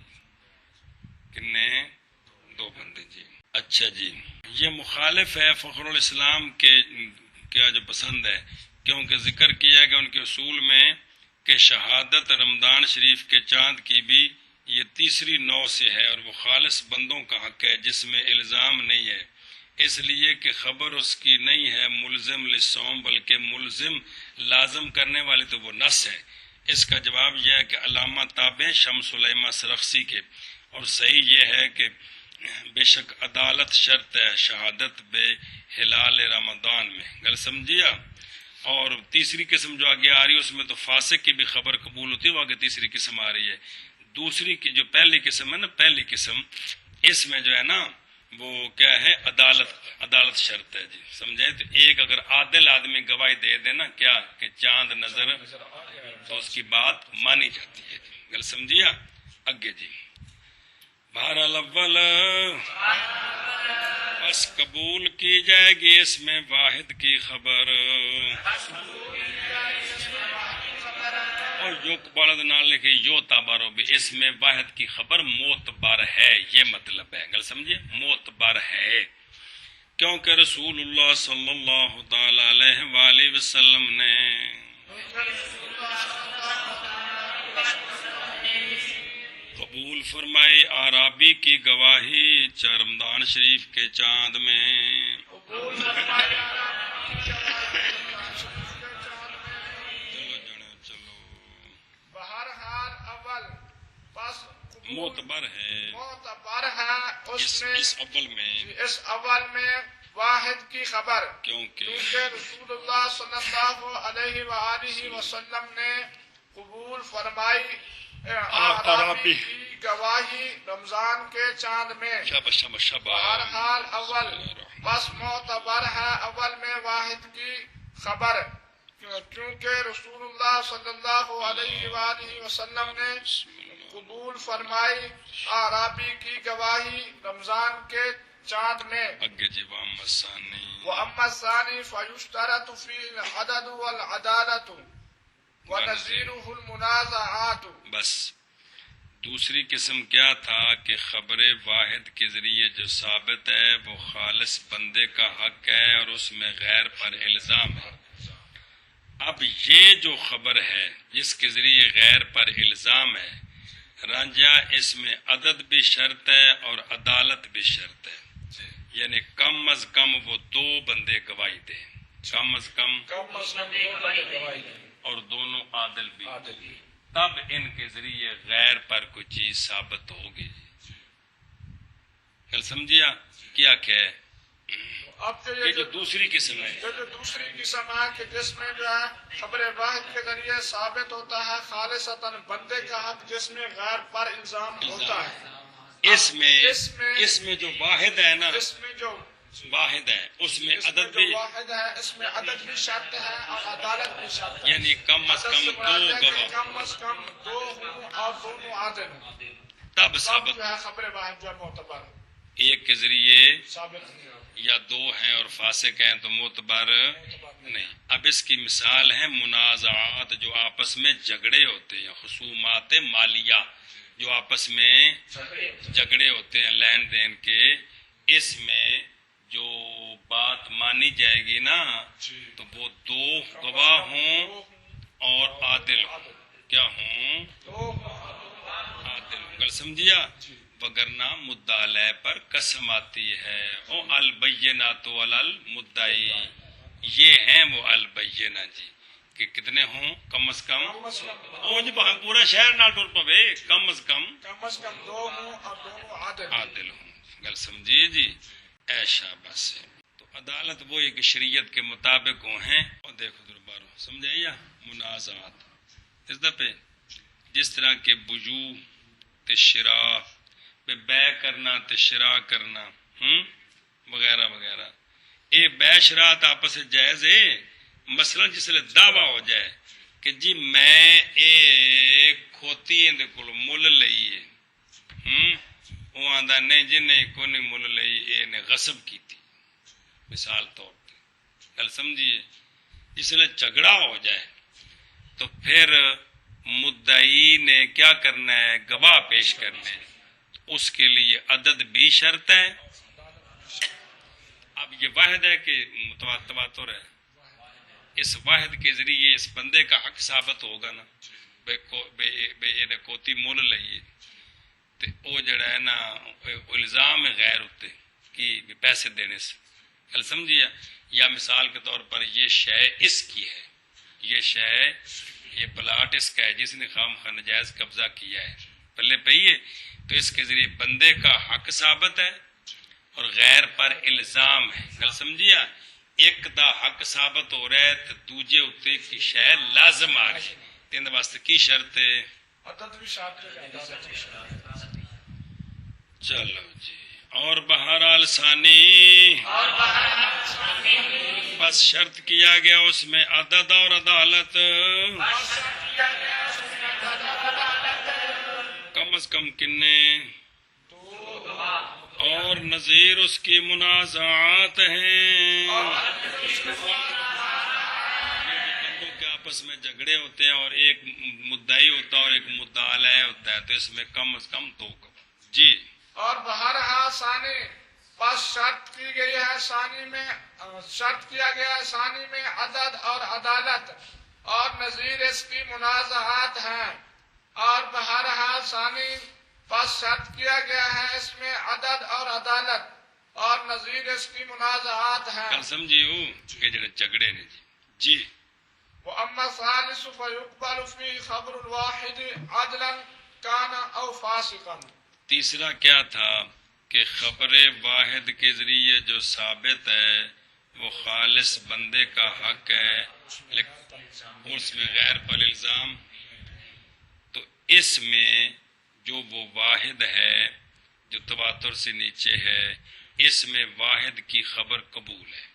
کنے؟ 2 بندے جی۔ اچھا جی، یہ مخالف ہے فخر الاسلام کے کیا جو پسند ہے، کیونکہ ذکر کیا گیا ان کے اصول میں کہ شہادت رمضان شریف کے چاند کی بھی یہ تیسری نوع سے ہے، اور وہ خالص بندوں کا حق ہے جس میں الزام نہیں ہے، اس لیے کہ خبر اس کی نہیں ہے ملزم للصوم، بلکہ ملزم لازم کرنے والی تو وہ نص ہے۔ اس کا جواب یہ ہے کہ علامہ تابع شمس الائمہ سرخسی کے، اور صحیح یہ ہے کہ بے شک عدالت شرط ہے شہادت بے ہلال رمضان میں، گل سمجھیا؟ اور تیسری قسم جو آگے آ رہی ہے اس میں تو فاسق کی بھی خبر قبول ہوتی ہے، وہ آگے تیسری قسم آ رہی ہے۔ دوسری کی جو پہلی قسم ہے نا، پہلی قسم اس میں جو ہے نا وہ کیا ہے عدالت شرط ہے جی، سمجھے؟ تو ایک اگر عادل آدمی گواہی دے دے نا کیا کہ چاند نظر تو اس کی بات مانی جاتی ہے جی، گل سمجھیا؟ اگے جی بہرحال اول بس قبول کی جائے گی اس میں واحد کی خبر، اور یقبل نہ لکھے یو تابارو بھی، اس میں واحد کی خبر معتبر ہے، یہ مطلب ہے، گل سمجھے؟ معتبر ہے، کیونکہ رسول اللہ صلی اللہ تعالی علیہ وآلہ وسلم نے قبول فرمائی اعرابی کی گواہی رمضان شریف کے چاند میں،
بہرحال اول بس
معتبر ہے
معتبر ہے اس
اول میں،
اس اول میں واحد کی خبر،
کیونکہ
رسول اللہ صلی اللہ علیہ وآلہ وسلم نے قبول فرمائی اعرابی کی گواہی رمضان کے چاند میں، بہرحال اول بس معتبر ہے اول میں واحد کی خبر، کیونکہ رسول اللہ صلی اللہ علیہ وآلہ وسلم نے قبول فرمائی اعرابی کی گواہی رمضان کے چاند میں، وَأَمَّا الثَّانِي فَيُشْتَرَطُ فِيهِ الْعَدَدُ وَالْعَدَالَةُ وَنَظِيرُهُ الْمُنَازَعَاتُ۔
بس دوسری قسم کیا تھا کہ خبر واحد کے ذریعے جو ثابت ہے وہ خالص بندے کا حق ہے اور اس میں غیر پر الزام ہے۔ اب یہ جو خبر ہے جس کے ذریعے غیر پر الزام ہے رانجا، اس میں عدد بھی شرط ہے اور عدالت بھی شرط ہے، یعنی کم از کم وہ دو بندے گواہی دیں، کم از کم اور دونوں عادل بھی، تب ان کے ذریعے غیر پر کوئی چیز ثابت ہوگی۔ کل سمجھیا کیا ہے؟
اب
یہ جو دوسری قسم ہے،
جو دوسری قسم ہے کہ جس میں جو ہے خبر واحد کے ذریعے ثابت ہوتا ہے خالصتاً بندے کا حق، جس میں غیر پر الزام ہوتا ہے،
اس میں جو واحد ہے نا،
اس میں جو
واحد ہے اس میں عدد بھی،
واحد ہے اس میں عدد بھی شرط ہے اور عدالت بھی شرط ہے،
یعنی کم از کم دو گواہ
کم از کم دو ہوں اور دونوں عادل ہوں،
تب
تب
ثابت،
جو ہے خبر واحد جو معتبر
ایک کے ذریعے
ثابت نہیں ہوگا۔
یا دو ہیں اور فاسق ہیں تو معتبر نہیں۔ اب اس کی مثال ہے منازعات، جو آپس میں جھگڑے ہوتے ہیں، خصومات مالیہ جو آپس میں جھگڑے ہوتے ہیں لین دین کے، اس میں جو بات مانی جائے گی نا تو وہ دو گواہ ہوں اور عادل ہوں، کیا ہوں؟ عادل ہوں، گل سمجھیا؟ وگرنہ مدعا علیہ پر قسم آتی ہے، او البینات علی المدعی، یہ ہیں وہ البینہ جی، کہ کتنے ہوں؟ کم از کم، او جی پورا شہر نہ ٹر پوے، کم از کم
دو ہوں اور دونوں
عادل ہوں، گل سمجھیے جی؟ ایشا بس ہے تو عدالت وہ ایک شریعت کے مطابق ہو ہیں، اور دیکھو دربارو سمجھے یا منازعات اس دفعے جس طرح کے بیوع تے شراء، بے کرنا تے شراء کرنا وغیرہ وغیرہ، اے بے شراء آپس میں جائز ہے، مثلا جس لئے دعویٰ ہو جائے کہ جی میں اے کھوتی اندے کل مل لئیے، وہ آندہ نہیں جی نہیں کوئی نہیں مل لئی، اے نے غصب کی تھی، مثال طور پہ، کل سمجھیے؟ اس لئے جھگڑا ہو جائے تو پھر مدعی نے کیا کرنا ہے؟ گواہ پیش کرنے ہیں، اس کے لیے عدد بھی شرط ہے۔ اب یہ واحد ہے کہ تواتر ہے، اس واحد کے ذریعے اس بندے کا حق ثابت ہوگا نا، بے کوتی مول لئیے تے او جڑا ہے نا الزام غیر ہوتے کہ پیسے دینے سے، کل سمجھیا؟ یا مثال کے طور پر یہ شے اس کی ہے، یہ شے یہ پلاٹ اس کا ہے جس نے خام خواہ نجائز قبضہ کیا ہے، پلے پہیے، تو اس کے ذریعے بندے کا حق ثابت ہے اور غیر پر الزام ہے، کل سمجھیا؟ ایک دا حق ثابت ہو رہا ہے تو دوجے ہوتے کی شے لازم آ رہی ہے، تین واسطے کی شرط ہے؟
عدد بھی شرط ہے۔
چلو جی اور بہرحال ثانی بس شرط کیا گیا اس میں عدد اور عدالت، کم از کم کنے، اور نظیر اس کی منازعات ہیں، بندوں کے آپس میں جھگڑے ہوتے ہیں اور ایک مدعی ہوتا ہے اور ایک مدعا علیہ ہوتا ہے، تو اس میں کم از کم دو جی۔
اور بہرحال ثانی بس شرط کی گئی ہے ثانی میں، شرط کیا گیا ہے ثانی میں عدد اور عدالت اور نظیر اس کی منازعات ہیں، اور بہرحال ثانی بس شرط کیا گیا ہے اس میں عدد اور عدالت اور نظیر اس کی منازعات ہیں۔
گل سمجھی ہو کہ جڑے جھگڑے نے جی جی۔
وَأَمَّا الثَّالِثُ فَيُقْبَلُ فِيهِ خَبْرُ الْوَاحِدِ عَدْلًا كَانَ أَوْ فَاسِقًا۔
تیسرا کیا تھا کہ خبر واحد کے ذریعے جو ثابت ہے وہ خالص بندے کا حق ہے، لیکن اس میں غیر پر الزام، تو اس میں جو وہ واحد ہے جو تواتر سے نیچے ہے، اس میں واحد کی خبر قبول ہے،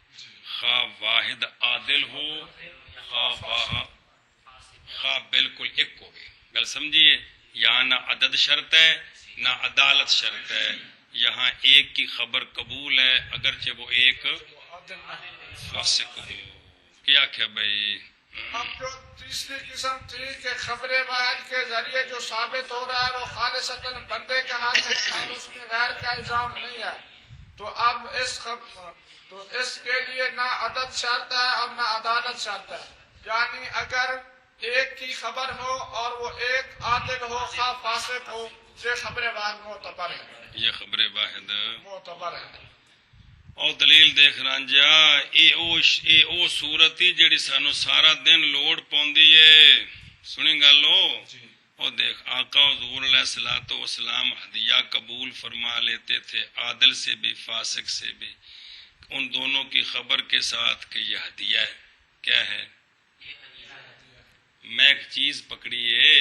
خواہ واحد عادل ہو خواہ بالکل ایک ہو گئے۔ گل سمجھیے، یہاں نہ عدد شرط ہے نہ عدالت شرط ہے، یہاں ایک کی خبر قبول ہے اگرچہ وہ ایک فاسق ہو۔ کیا کیا بھائی؟
اب جو تیسری قسم تھی کہ خبر واحد کے ذریعے جو ثابت ہو رہا ہے وہ خالصتاً بندے کا حق ہے اور اس میں غیر کا الزام نہیں ہے، تو اب اس کے لیے نہ عدد شرط ہے اور نہ عدالت شرط ہے، یعنی اگر ایک کی خبر ہو اور وہ ایک عادل ہو خواہ فاسق ہو، یہ خبر واحد معتبر ہے،
یہ خبر واحد
معتبر ہے۔
اور دلیل دیکھ رانجا، اے او صورت ہی جڑی سانو سارا دن لوڑ پوندی ہے، سنی گلو، اور دیکھ آقا حضور علیہ الصلوۃ والسلام ہدیہ قبول فرما لیتے تھے، عادل سے بھی فاسق سے بھی، ان دونوں کی خبر کے ساتھ کہ یہ ہدیہ ہے۔ کیا ہے؟ میں ایک چیز پکڑی ہے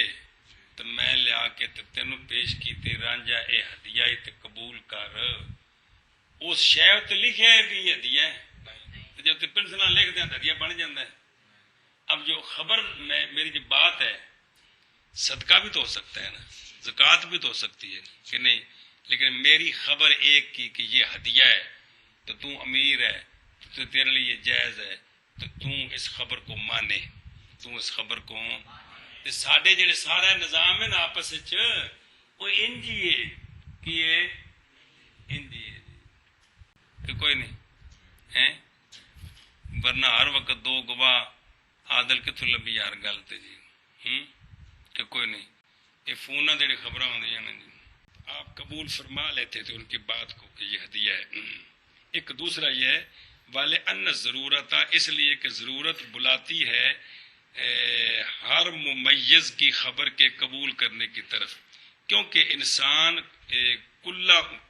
تو میں لیا کے تینوں پیش کی رانجا اے ہدیہ ہی تے قبول کر، اس شے تے لکھیا ہے بھی یہ ہدیہ ہے، جب تے پنسلاں لکھ دیں تو ہدیہ بن جاتا ہے۔ اب جو خبر میں میری جو بات ہے، صدقہ بھی تو ہو سکتا ہے نا، زکوٰۃ بھی تو ہو سکتی ہے کہ نہیں، لیکن میری خبر ایک کی کہ یہ ہدیہ ہے، تو تو امیر ہے تو تیرے لیے یہ جائز ہے، تو تو اس خبر کو مانے، تو اس خبر کو ساڈے جڑے سارا نظام ہے نا آپس وچ وہ انج ہی ہے کہ یہ انج ہی ہے کہ کوئی نہیں ہے، ورنہ ہر وقت دو گواہ عادل کتوں لبھی یار گل تے جی کہ کوئی نہیں، یہ فون نہ جڑی خبراں ہوندیاں نا جی آپ قبول فرما لیتے تھے ان کی بات کو کہ یہ ہدیہ ہے۔ ایک دوسرا یہ ہے والے ان ضرورت، اس لیے کہ ضرورت بلاتی ہے ہر ممیز کی خبر کے قبول کرنے کی طرف، کیونکہ انسان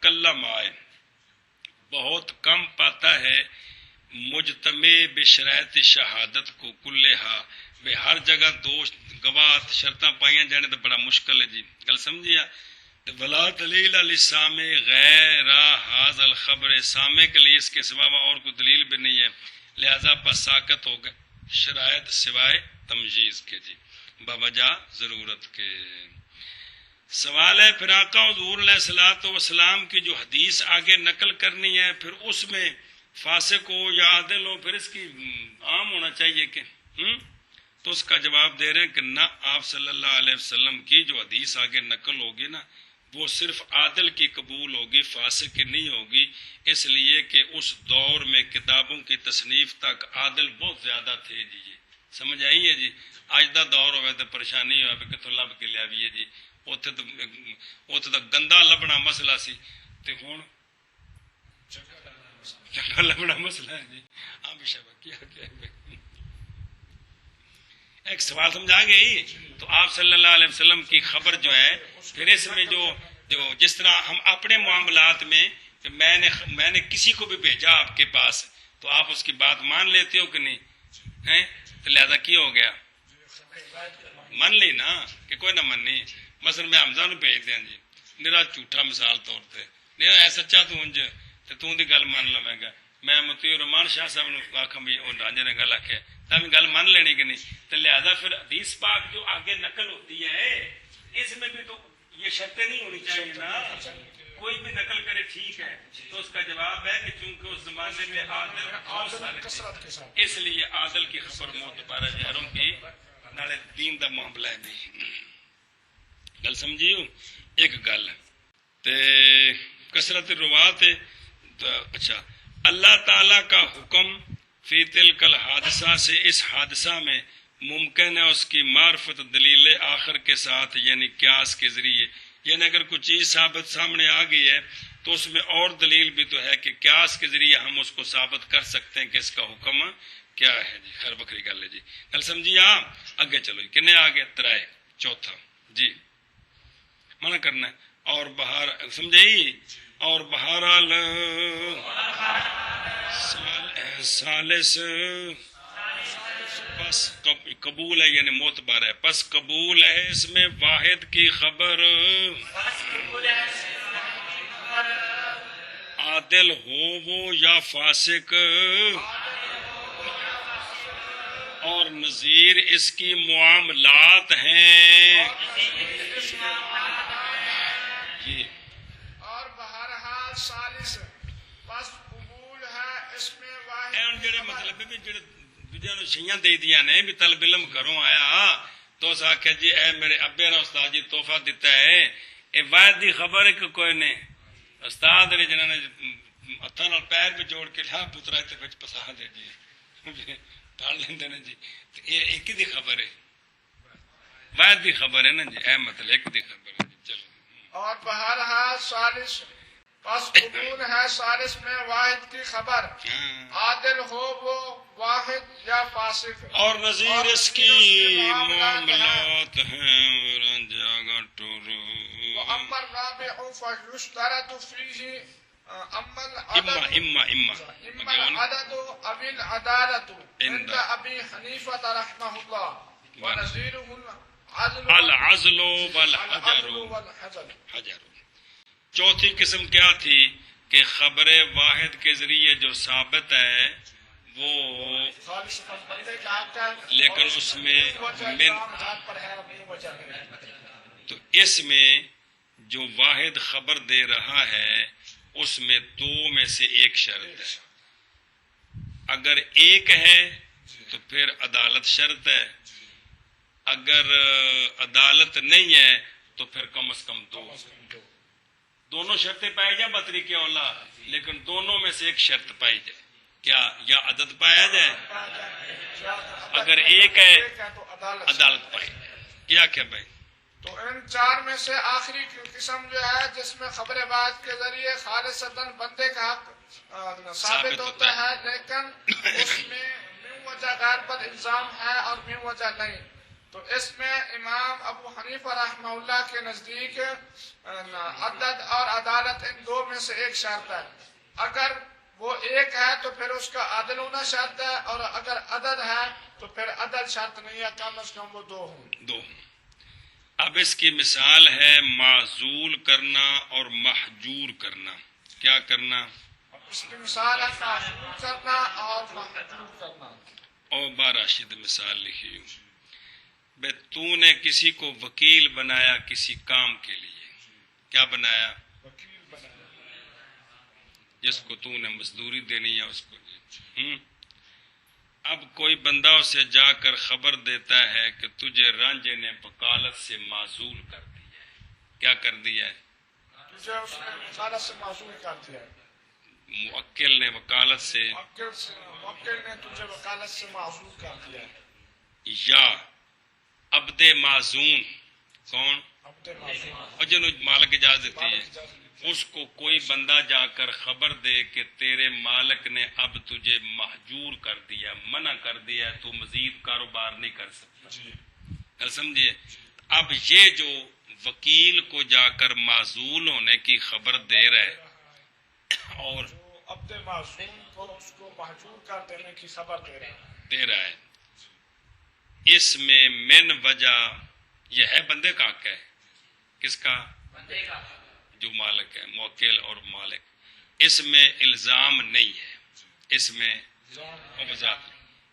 کلا مائے بہت کم پاتا ہے مجتمع بشرائط شہادت کو کلہا، بے ہر جگہ دو گواہ شرطاں پائیاں جانے تو بڑا مشکل ہے جی، گل سمجھیا۔ ولا دلیل علی سامع غیر ھذا الخبر، سامع کے لیے اس کے سوا اور کوئی دلیل بھی نہیں ہے، لہذا پس ساکت ہو گئے شرائط سوائے تمجیز کے جی بوجہ ضرورت کے۔ سوال ہے پھر آقا حضور علیہ الصلوۃ والسلام کی جو حدیث آگے نقل کرنی ہے، پھر اس میں فاسق ہو یا عادل ہو، پھر اس کی عام ہونا چاہیے کہ تو اس کا جواب دے رہے ہیں کہ نہ، آپ صلی اللہ علیہ وسلم کی جو حدیث آگے نقل ہوگی نا وہ صرف عادل کی قبول ہوگی، فاسق کی نہیں ہوگی، اس لیے کہ اس دور میں کتابوں کی تصنیف تک عادل بہت زیادہ تھے جی، سمجھ آئی ہے جی۔ اج دا دور ہوئے تو پریشانی ہوئے کتوں لب کے لیا بھی ہے جی، اتنے تو گندا لبنا مسئلہ سی تے ہوں چنگا لبنا مسئلہ ہے جی۔ ہاں بھی شابہ کیا ایک سوال سمجھا گئی تو آپ صلی اللہ علیہ وسلم کی خبر جو ہے، پھر اس میں جو جس طرح ہم اپنے معاملات میں میں نے کسی کو بھی بھیجا آپ کے پاس تو آپ اس کی بات مان لیتے ہو کہ نہیں ہیں، تو لہذا کی ہو گیا من لی نا کہ کوئی نہ مننی، مثلا میں حمزہ نو بھیج دیا جی، میرا جھوٹا مثال طور پہ نہیں ہے سچا تو انج تے تو دی گل مان لواں گا میں مطیع الرحمان شاہ صاحب نو آکھاں بھی او رانجے نے گل آکھے تم گل مان لینی کہ نہیں تو لہذا پھر حدیث پاک جو آگے نقل ہوتی ہے اس میں بھی تو یہ شرطیں نہیں ہونی چاہیے نا کوئی بھی نقل کرے ٹھیک ہے تو اس کا جواب ہے کہ چونکہ اس زمانے میں عادل بہت سارے اس لیے عادل کی خبر معتبر ہے یاروں کی نالے دین دا معاملہ ہے نہیں گل سمجھیو ایک گل تے کثرت روات اچھا اللہ تعالی کا حکم فی تلک الحادثہ سے اس حادثہ میں ممکن ہے اس کی معرفت دلیل آخر کے ساتھ یعنی قیاس کے ذریعے یعنی اگر کوئی چیز ثابت سامنے آ گئی ہے تو اس میں اور دلیل بھی تو ہے کہ قیاس کے ذریعے ہم اس کو ثابت کر سکتے ہیں کہ اس کا حکم کیا ہے جی خیر بکری گل ہے جی گل سمجھی آپ آگے چلو کنے آگے ترائے چوتھا جی منع کرنا ہے اور بہار سمجھائی اور بہرحال سالس پس قبول ہے یعنی معتبر ہے پس قبول ہے اس میں واحد کی خبر عادل ہو وہ یا فاسق اور نظیر اس کی معاملات ہیں یہ
اور بہرحال ثالث بس قبول ہے اس میں واحد
اے جڑے مطلب ہے بھی جڑے دوجیاں نو شیاں دے دیاں نے بھی طلب علم کروں آیا تو اس آکھیا جی اے میرے ابے نے استاد جی تحفہ دیتا ہے اے واحد دی خبر ہے کہ کوئی نہیں استاد نے جنہاں نے ہتھاں نال پیر پہ جوڑ کے لا پترا تے وچ پسا دے جی ڈال لیندے نے جی اے ایک دی خبر ہے واحد دی خبر ہے نا جی اے مطلب ایک دی خبر ہے جی چلو
اور بہرحال ثالث بس قبول ہے ثالث میں واحد کی خبر عادل ہو وہ واحد یا فاسق
اور نظیر اس کی معاملات ہیں جاگا ٹورو
وَأَمَّا الرَّابِعُ فَيُشْتَرَطُ فِيهِ أَمَّا
اما
الْعَدَدُ أَوِ الْعَدَالَةُ عند أبي حنيفة رحمه الله ونظيره
العزل والحجر حجر چوتھی قسم کیا تھی کہ خبر واحد کے ذریعے جو ثابت ہے وہ لیکن اس میں تو اس میں جو واحد خبر دے رہا ہے اس میں دو میں سے ایک شرط ہے اگر ایک ہے تو پھر عدالت شرط ہے اگر عدالت نہیں ہے تو پھر کم از کم دونوں شرطیں پائی جائیں بطریق اولا لیکن دونوں میں سے ایک شرط پائی جائے کیا یا عدد پایا جائے اگر ایک ہے عدالت پائی جائے کیا کیا بھائی
تو ان چار میں سے آخری قسم جو ہے جس میں خبر واحد کے ذریعے خالصتاً بندے کا حق ثابت ہوتا ہے لیکن اس میں من وجہ غیر پر الزام ہے اور من وجہ نہیں تو اس میں امام ابو حنیفہ رحمہ اللہ کے نزدیک عدد اور عدالت ان دو میں سے ایک شرط ہے اگر وہ ایک ہے تو پھر اس کا عدل ہونا شرط ہے اور اگر عدد ہے تو پھر عدل شرط نہیں ہے کم از کم وہ دو
اب اس کی مثال ہے معزول کرنا اور محجور کرنا کیا کرنا
اس کی مثال ہے معزول کرنا اور محجور کرنا
اور باراشد مثال لکھی بے تو نے کسی کو وکیل بنایا کسی کام کے لیے کیا بنایا
وکیل بنایا
جس کو تو نے مزدوری دینی ہے اس کو اب کوئی بندہ اسے جا کر خبر دیتا ہے کہ تجھے رانجے نے وکالت سے معزول کر دیا ہے کیا کر دیا ہے
تجھے اس نے وکالت سے معزول کر دیا ہے
موکل نے وکالت سے
موکل نے تجھے وکالت سے معزول کر دیا ہے
یا عبد معزون کون
عبد معزول
اور جنہوں مالک اجازت دیتی ہے اس کو کوئی بندہ جا کر خبر دے کہ تیرے مالک نے اب تجھے محجور کر دیا منع کر دیا تو مزید کاروبار نہیں کر سکتا سمجھے اب یہ جو وکیل کو جا کر معزول ہونے کی خبر دے رہا ہے اور
عبد معزول کو اس کو محجور کر دینے کی خبر
دے رہا ہے اس میں من وجہ یہ ہے بندے کا حق ہے کس کا جو مالک ہے، موکل اور مالک، اس میں الزام نہیں ہے، اس میں وضاحت،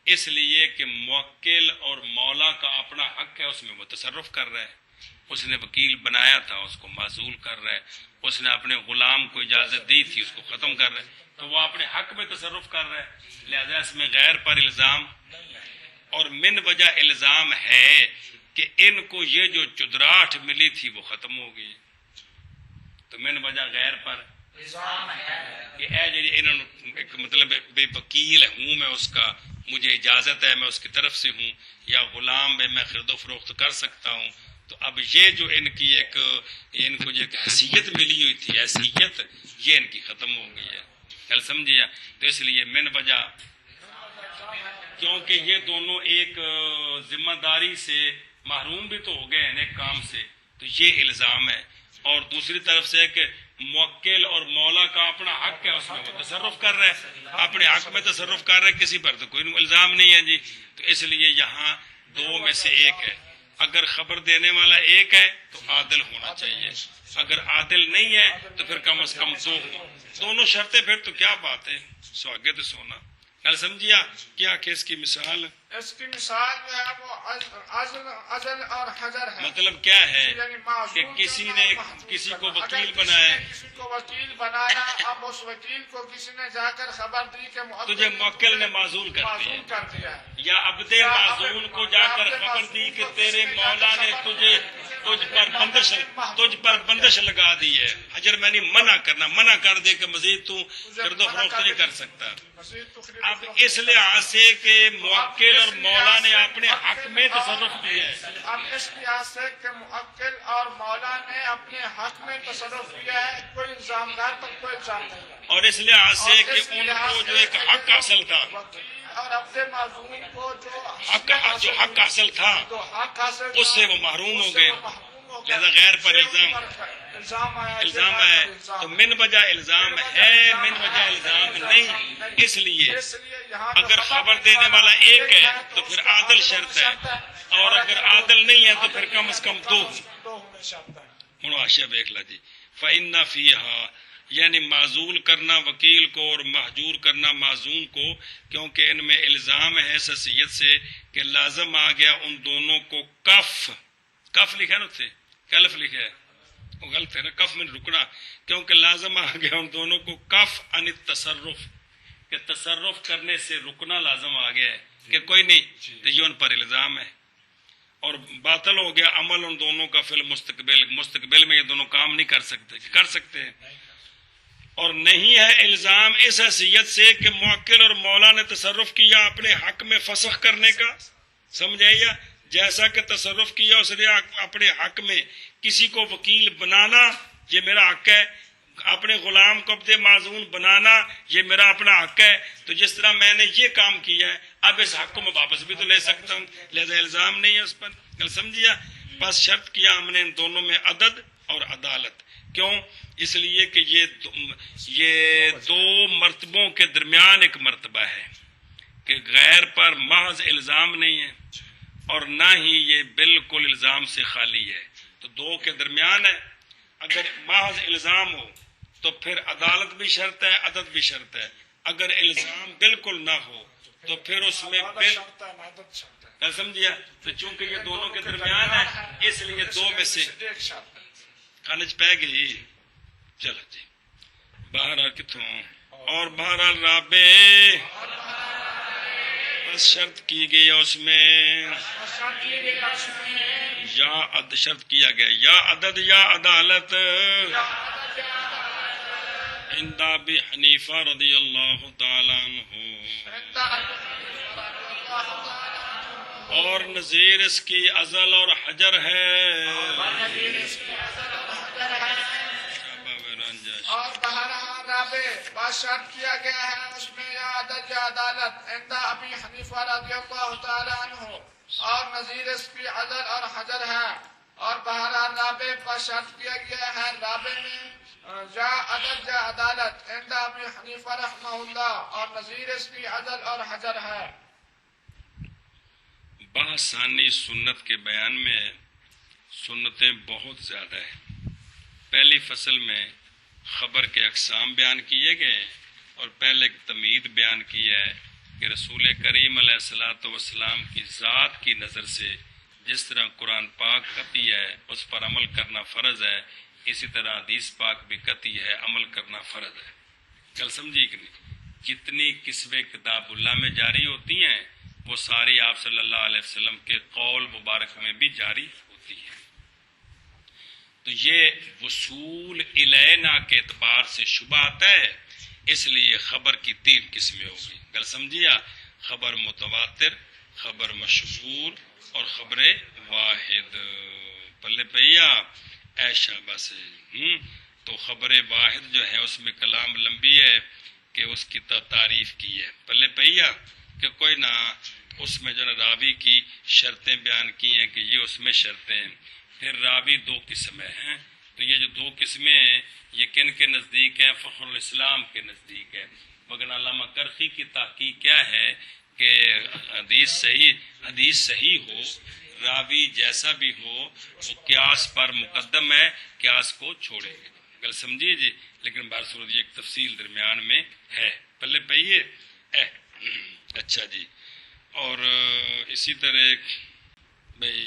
اس لیے کہ موکل اور مولا کا اپنا حق ہے، اس میں وہ تصرف کر رہا ہے، اس نے وکیل بنایا تھا، اس کو معزول کر رہا ہے، اس نے اپنے غلام کو اجازت دی تھی، اس کو ختم کر رہا ہے، تو وہ اپنے حق میں تصرف کر رہا ہے، لہذا اس میں غیر پر الزام، اور من وجہ الزام ہے کہ ان کو یہ جو چدراہٹ ملی تھی وہ ختم ہو گئی، تو من وجہ غیر پر کہ اے جی انہوں نے ایک مطلب بے وکیل ہوں میں، اس کا مجھے اجازت ہے، میں اس کی طرف سے ہوں، یا غلام میں خرید و فروخت کر سکتا ہوں، تو اب یہ جو ان کی ایک ان کو جو ایک حیثیت ملی ہوئی تھی، حیثیت یہ ان کی ختم ہو گئی ہے، کل سمجھیا؟ تو اس لیے من وجہ، کیونکہ یہ دونوں ایک ذمہ داری سے محروم بھی تو ہو گئے ہیں ایک کام سے، تو یہ الزام ہے، اور دوسری طرف سے کہ موکل اور مولا کا اپنا حق ہے، اس میں وہ تصرف کر رہا ہے، اپنے حق میں تصرف کر رہا ہے، کسی پر تو کوئی الزام نہیں ہے جی، تو اس لیے یہاں دو میں سے ایک ہے، اگر خبر دینے والا ایک ہے تو عادل ہونا چاہیے، اگر عادل نہیں ہے تو پھر کم از کم دو ہوں، دونوں شرطیں، پھر تو کیا بات ہے، سواگے تو سونا، کل سمجھیا؟ کیا کہ اس کی مثال،
اس کی مثال جو ہے وہ عزل اور حجر ہے،
مطلب کیا ہے
یعنی معذور
کہ کسی
کرنا
نے
اور محجور
کسی کو
کرنا۔
وکیل
اگر کسی
بنایا،
نے کسی کو وکیل بنایا، اب اس وکیل کو کسی نے جا کر خبر دی کہ
تجھے موکل نے معزول کر
معزول
دیا،
کر دیا ہے،
یا عبد معزول کو جا کر خبر دی کہ تیرے مولا نے تجھ پر بندش لگا دی ہے، حجر میں نہیں منع کر دے کہ مزید تو خرید و فروخت نہیں کر سکتا،
مزید تو خرید
اب اس لحاظ سے کہ موکل اور مولا نے اپنے حق میں تصرف کیا ہے،
اب اس لحاظ سے کہ موکل اور مولا نے اپنے حق میں تصرف کیا ہے، کوئی الزامدار پر کوئی الزام نہیں ہے،
اور اس لحاظ سے کہ ان کو جو ایک حق حاصل تھا،
وکیل اور عبد معزول کو جو
حق حاصل تھا
جو حق حاصل
اس سے وہ محروم ہو گئے، لہذا غیر پر الزام ہے، تو من وجہ الزام ہے، من وجہ الزام نہیں، اس لیے اگر خبر دینے والا ایک ہے تو پھر عادل شرط ہے، اور اگر عادل نہیں ہے تو پھر کم از کم دو ہوں، آشا دیکھ لا جی، فإن فیہا، یعنی معزول کرنا وکیل کو اور محجور کرنا معزوم کو، کیونکہ ان میں الزام ہے اس حیثیت سے کہ لازم آ گیا ان دونوں کو کف لکھا نا تھے، کلف لکھا ہے، وہ غلط ہے نا، کف میں رکنا، کیونکہ لازم آ گیا ان دونوں کو کف عن التصرف، کہ تصرف کرنے سے رکنا لازم آ گیا ہے کہ کوئی نہیں، تو یہ ان پر الزام ہے، اور باطل ہو گیا عمل ان دونوں کا فی مستقبل میں یہ دونوں کام نہیں کر سکتے ہیں، اور نہیں ہے الزام اس حیثیت سے کہ موکل اور مولا نے تصرف کیا اپنے حق میں فسخ کرنے کا، سمجھ آئیے؟ جیسا کہ تصرف کیا اس نے اپنے حق میں کسی کو وکیل بنانا، یہ میرا حق ہے، اپنے غلام کو عبد معزول بنانا یہ میرا اپنا حق ہے، تو جس طرح میں نے یہ کام کیا ہے اب اس حق کو میں واپس بھی تو لے سکتا ہوں، لہذا الزام نہیں ہے اس پر، سمجھیا؟ بس شرط کیا ہم نے ان دونوں میں عدد اور عدالت، کیوں؟ اس لیے کہ یہ دو مرتبوں کے درمیان ایک مرتبہ ہے کہ غیر پر محض الزام نہیں ہے اور نہ ہی یہ بالکل الزام سے خالی ہے، تو دو کے درمیان ہے، اگر محض الزام ہو تو پھر عدالت بھی شرط ہے، عدد بھی شرط ہے، اگر الزام بالکل نہ ہو تو پھر اس میں سمجھیا؟ تو چونکہ یہ دونوں کے درمیان ہے اس لیے دو میں سے کھانچ پہ گئی، چلو جی بہرحال کتوں، اور بہرحال رابع بس شرط کی گئی اس میں یا شرط کیا گیا یا عدد یا عدالت، عند ابی حنیفہ رضی اللہ تعالیٰ عنہ، اور نظیر اس کی ازل اور حجر ہے،
اور بہرحال رابع بات شرط کیا گیا ہے اس میں یا عدد یا عدالت، عند ابی حنیفہ رضی اللہ تعالیٰ عنہ، اور نظیر اس کی عدل اور حجر ہے، اور بہرحال رابع بات شرط کیا گیا ہے رابع میں یا عدد یا عدالت، عند ابی حنیفہ رحمہ اللہ، اور نظیر اس کی عدل اور حجر ہے۔
بآسانی سنت کے بیان میں سنتیں بہت زیادہ ہیں، پہلی فصل میں خبر کے اقسام بیان کیے گئے اور پہلے تمہید بیان کی ہے کہ رسول کریم علیہ الصلوۃ والسلام کی ذات کی نظر سے جس طرح قرآن پاک قطعی ہے اس پر عمل کرنا فرض ہے، اسی طرح حدیث پاک بھی قطعی ہے، عمل کرنا فرض ہے۔ کل سمجھی کہ نہیں؟ جتنی قسمیں کتاب اللہ میں جاری ہوتی ہیں وہ ساری آپ صلی اللہ علیہ وسلم کے قول مبارک میں بھی جاری ہوتی ہیں۔ تو یہ وصول الینا کے اعتبار سے شبہ آتا ہے، اس لیے خبر کی 3 قسمیں ہوگی۔ گل سمجھیا؟ خبر متواتر، خبر مشہور اور خبر واحد۔ پلے پہیا ایشا بس تو خبر واحد جو ہے اس میں کلام لمبی ہے کہ اس کی تعریف کی ہے، پلے پہیا کہ کوئی نہ اس میں جو راوی کی شرطیں بیان کی ہیں کہ یہ اس میں شرطیں ہیں۔ پھر راوی 2 قسمیں ہیں، تو یہ جو 2 قسمیں ہیں یہ کن کے نزدیک ہیں؟ فخر الاسلام کے نزدیک ہے، مگر علامہ کرخی کی تحقیق کیا ہے کہ حدیث صحیح ہو، راوی جیسا بھی ہو وہ قیاس پر مقدم ہے، قیاس کو چھوڑے گا۔ گل سمجھیے جی، لیکن بہر صورت یہ ایک تفصیل درمیان میں ہے، پلے پہیے اچھا جی۔ اور اسی طرح بھئی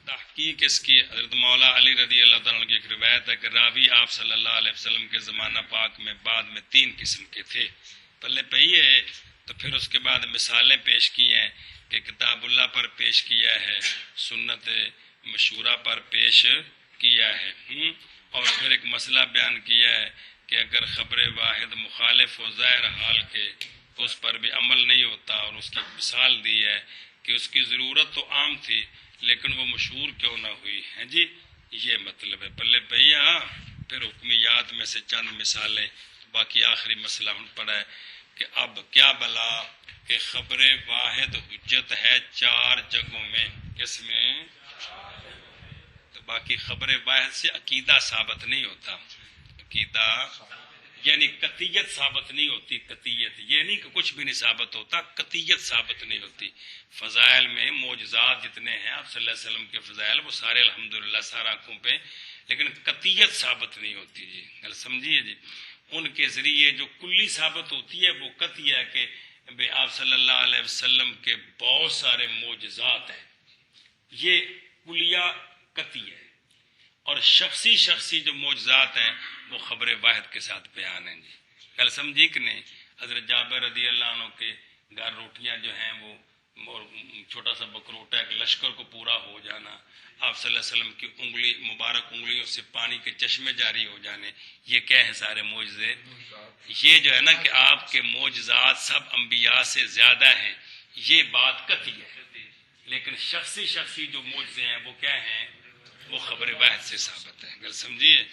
تحقیق اس کی حضرت مولا علی رضی اللہ تعالیٰ عنہ کی ایک روایت ہے کہ راوی آپ صلی اللہ علیہ وسلم کے زمانہ پاک میں بعد میں 3 قسم کے تھے، پلے پہیے۔ تو پھر اس کے بعد مثالیں پیش کی ہیں کہ کتاب اللہ پر پیش کیا ہے، سنت مشہورہ پر پیش کیا ہے، اور پھر ایک مسئلہ بیان کیا ہے کہ اگر خبر واحد مخالف ہو ظاہر حال کے تو اس پر بھی عمل نہیں ہوتا، اور اس کی مثال دی ہے کہ اس کی ضرورت تو عام تھی لیکن وہ مشہور کیوں نہ ہوئی ہے جی، یہ مطلب ہے، پلے پہیا۔ پھر حکمیات میں سے چند مثالیں، باقی آخری مسئلہ ہم پڑا ہے کہ اب کیا بلا کہ خبر واحد حجت ہے 4 جگہوں میں، کس میں؟ تو باقی خبر واحد سے عقیدہ ثابت نہیں ہوتا، عقیدہ یعنی قطعیت ثابت نہیں ہوتی، قطعیت یہ نہیں کہ کچھ بھی نہیں ثابت ہوتا، قطعیت ثابت نہیں ہوتی۔ فضائل میں معجزات جتنے ہیں آپ صلی اللہ علیہ وسلم کے فضائل وہ سارے الحمدللہ سارا آنکھوں پہ، لیکن قطعیت ثابت نہیں ہوتی جی، گل سمجھیے جی۔ ان کے ذریعے جو کلی ثابت ہوتی ہے وہ قطعی ہے کہ آپ صلی اللہ علیہ وسلم کے بہت سارے معجزات ہیں، یہ کلیہ قطعی ہے، اور شخصی جو معجزات ہیں وہ خبر واحد کے ساتھ بیان ہیں جی، کل سمجھی کہ نہیں؟ حضرت جابر رضی اللہ عنہ کے گھر روٹیاں جو ہیں وہ چھوٹا سا بکروٹا ایک لشکر کو پورا ہو جانا، آپ صلی اللہ علیہ وسلم کی مبارک انگلیوں سے پانی کے چشمے جاری ہو جانے، یہ کیا ہے؟ سارے معجزے۔ یہ جو ہے نا کہ آپ کے معجزات سب انبیاء سے زیادہ ہیں، یہ بات قطعی ہے، لیکن شخصی جو معجزے ہیں وہ کیا ہیں؟ وہ خبر واحد سے ثابت ہے، گل سمجھیے۔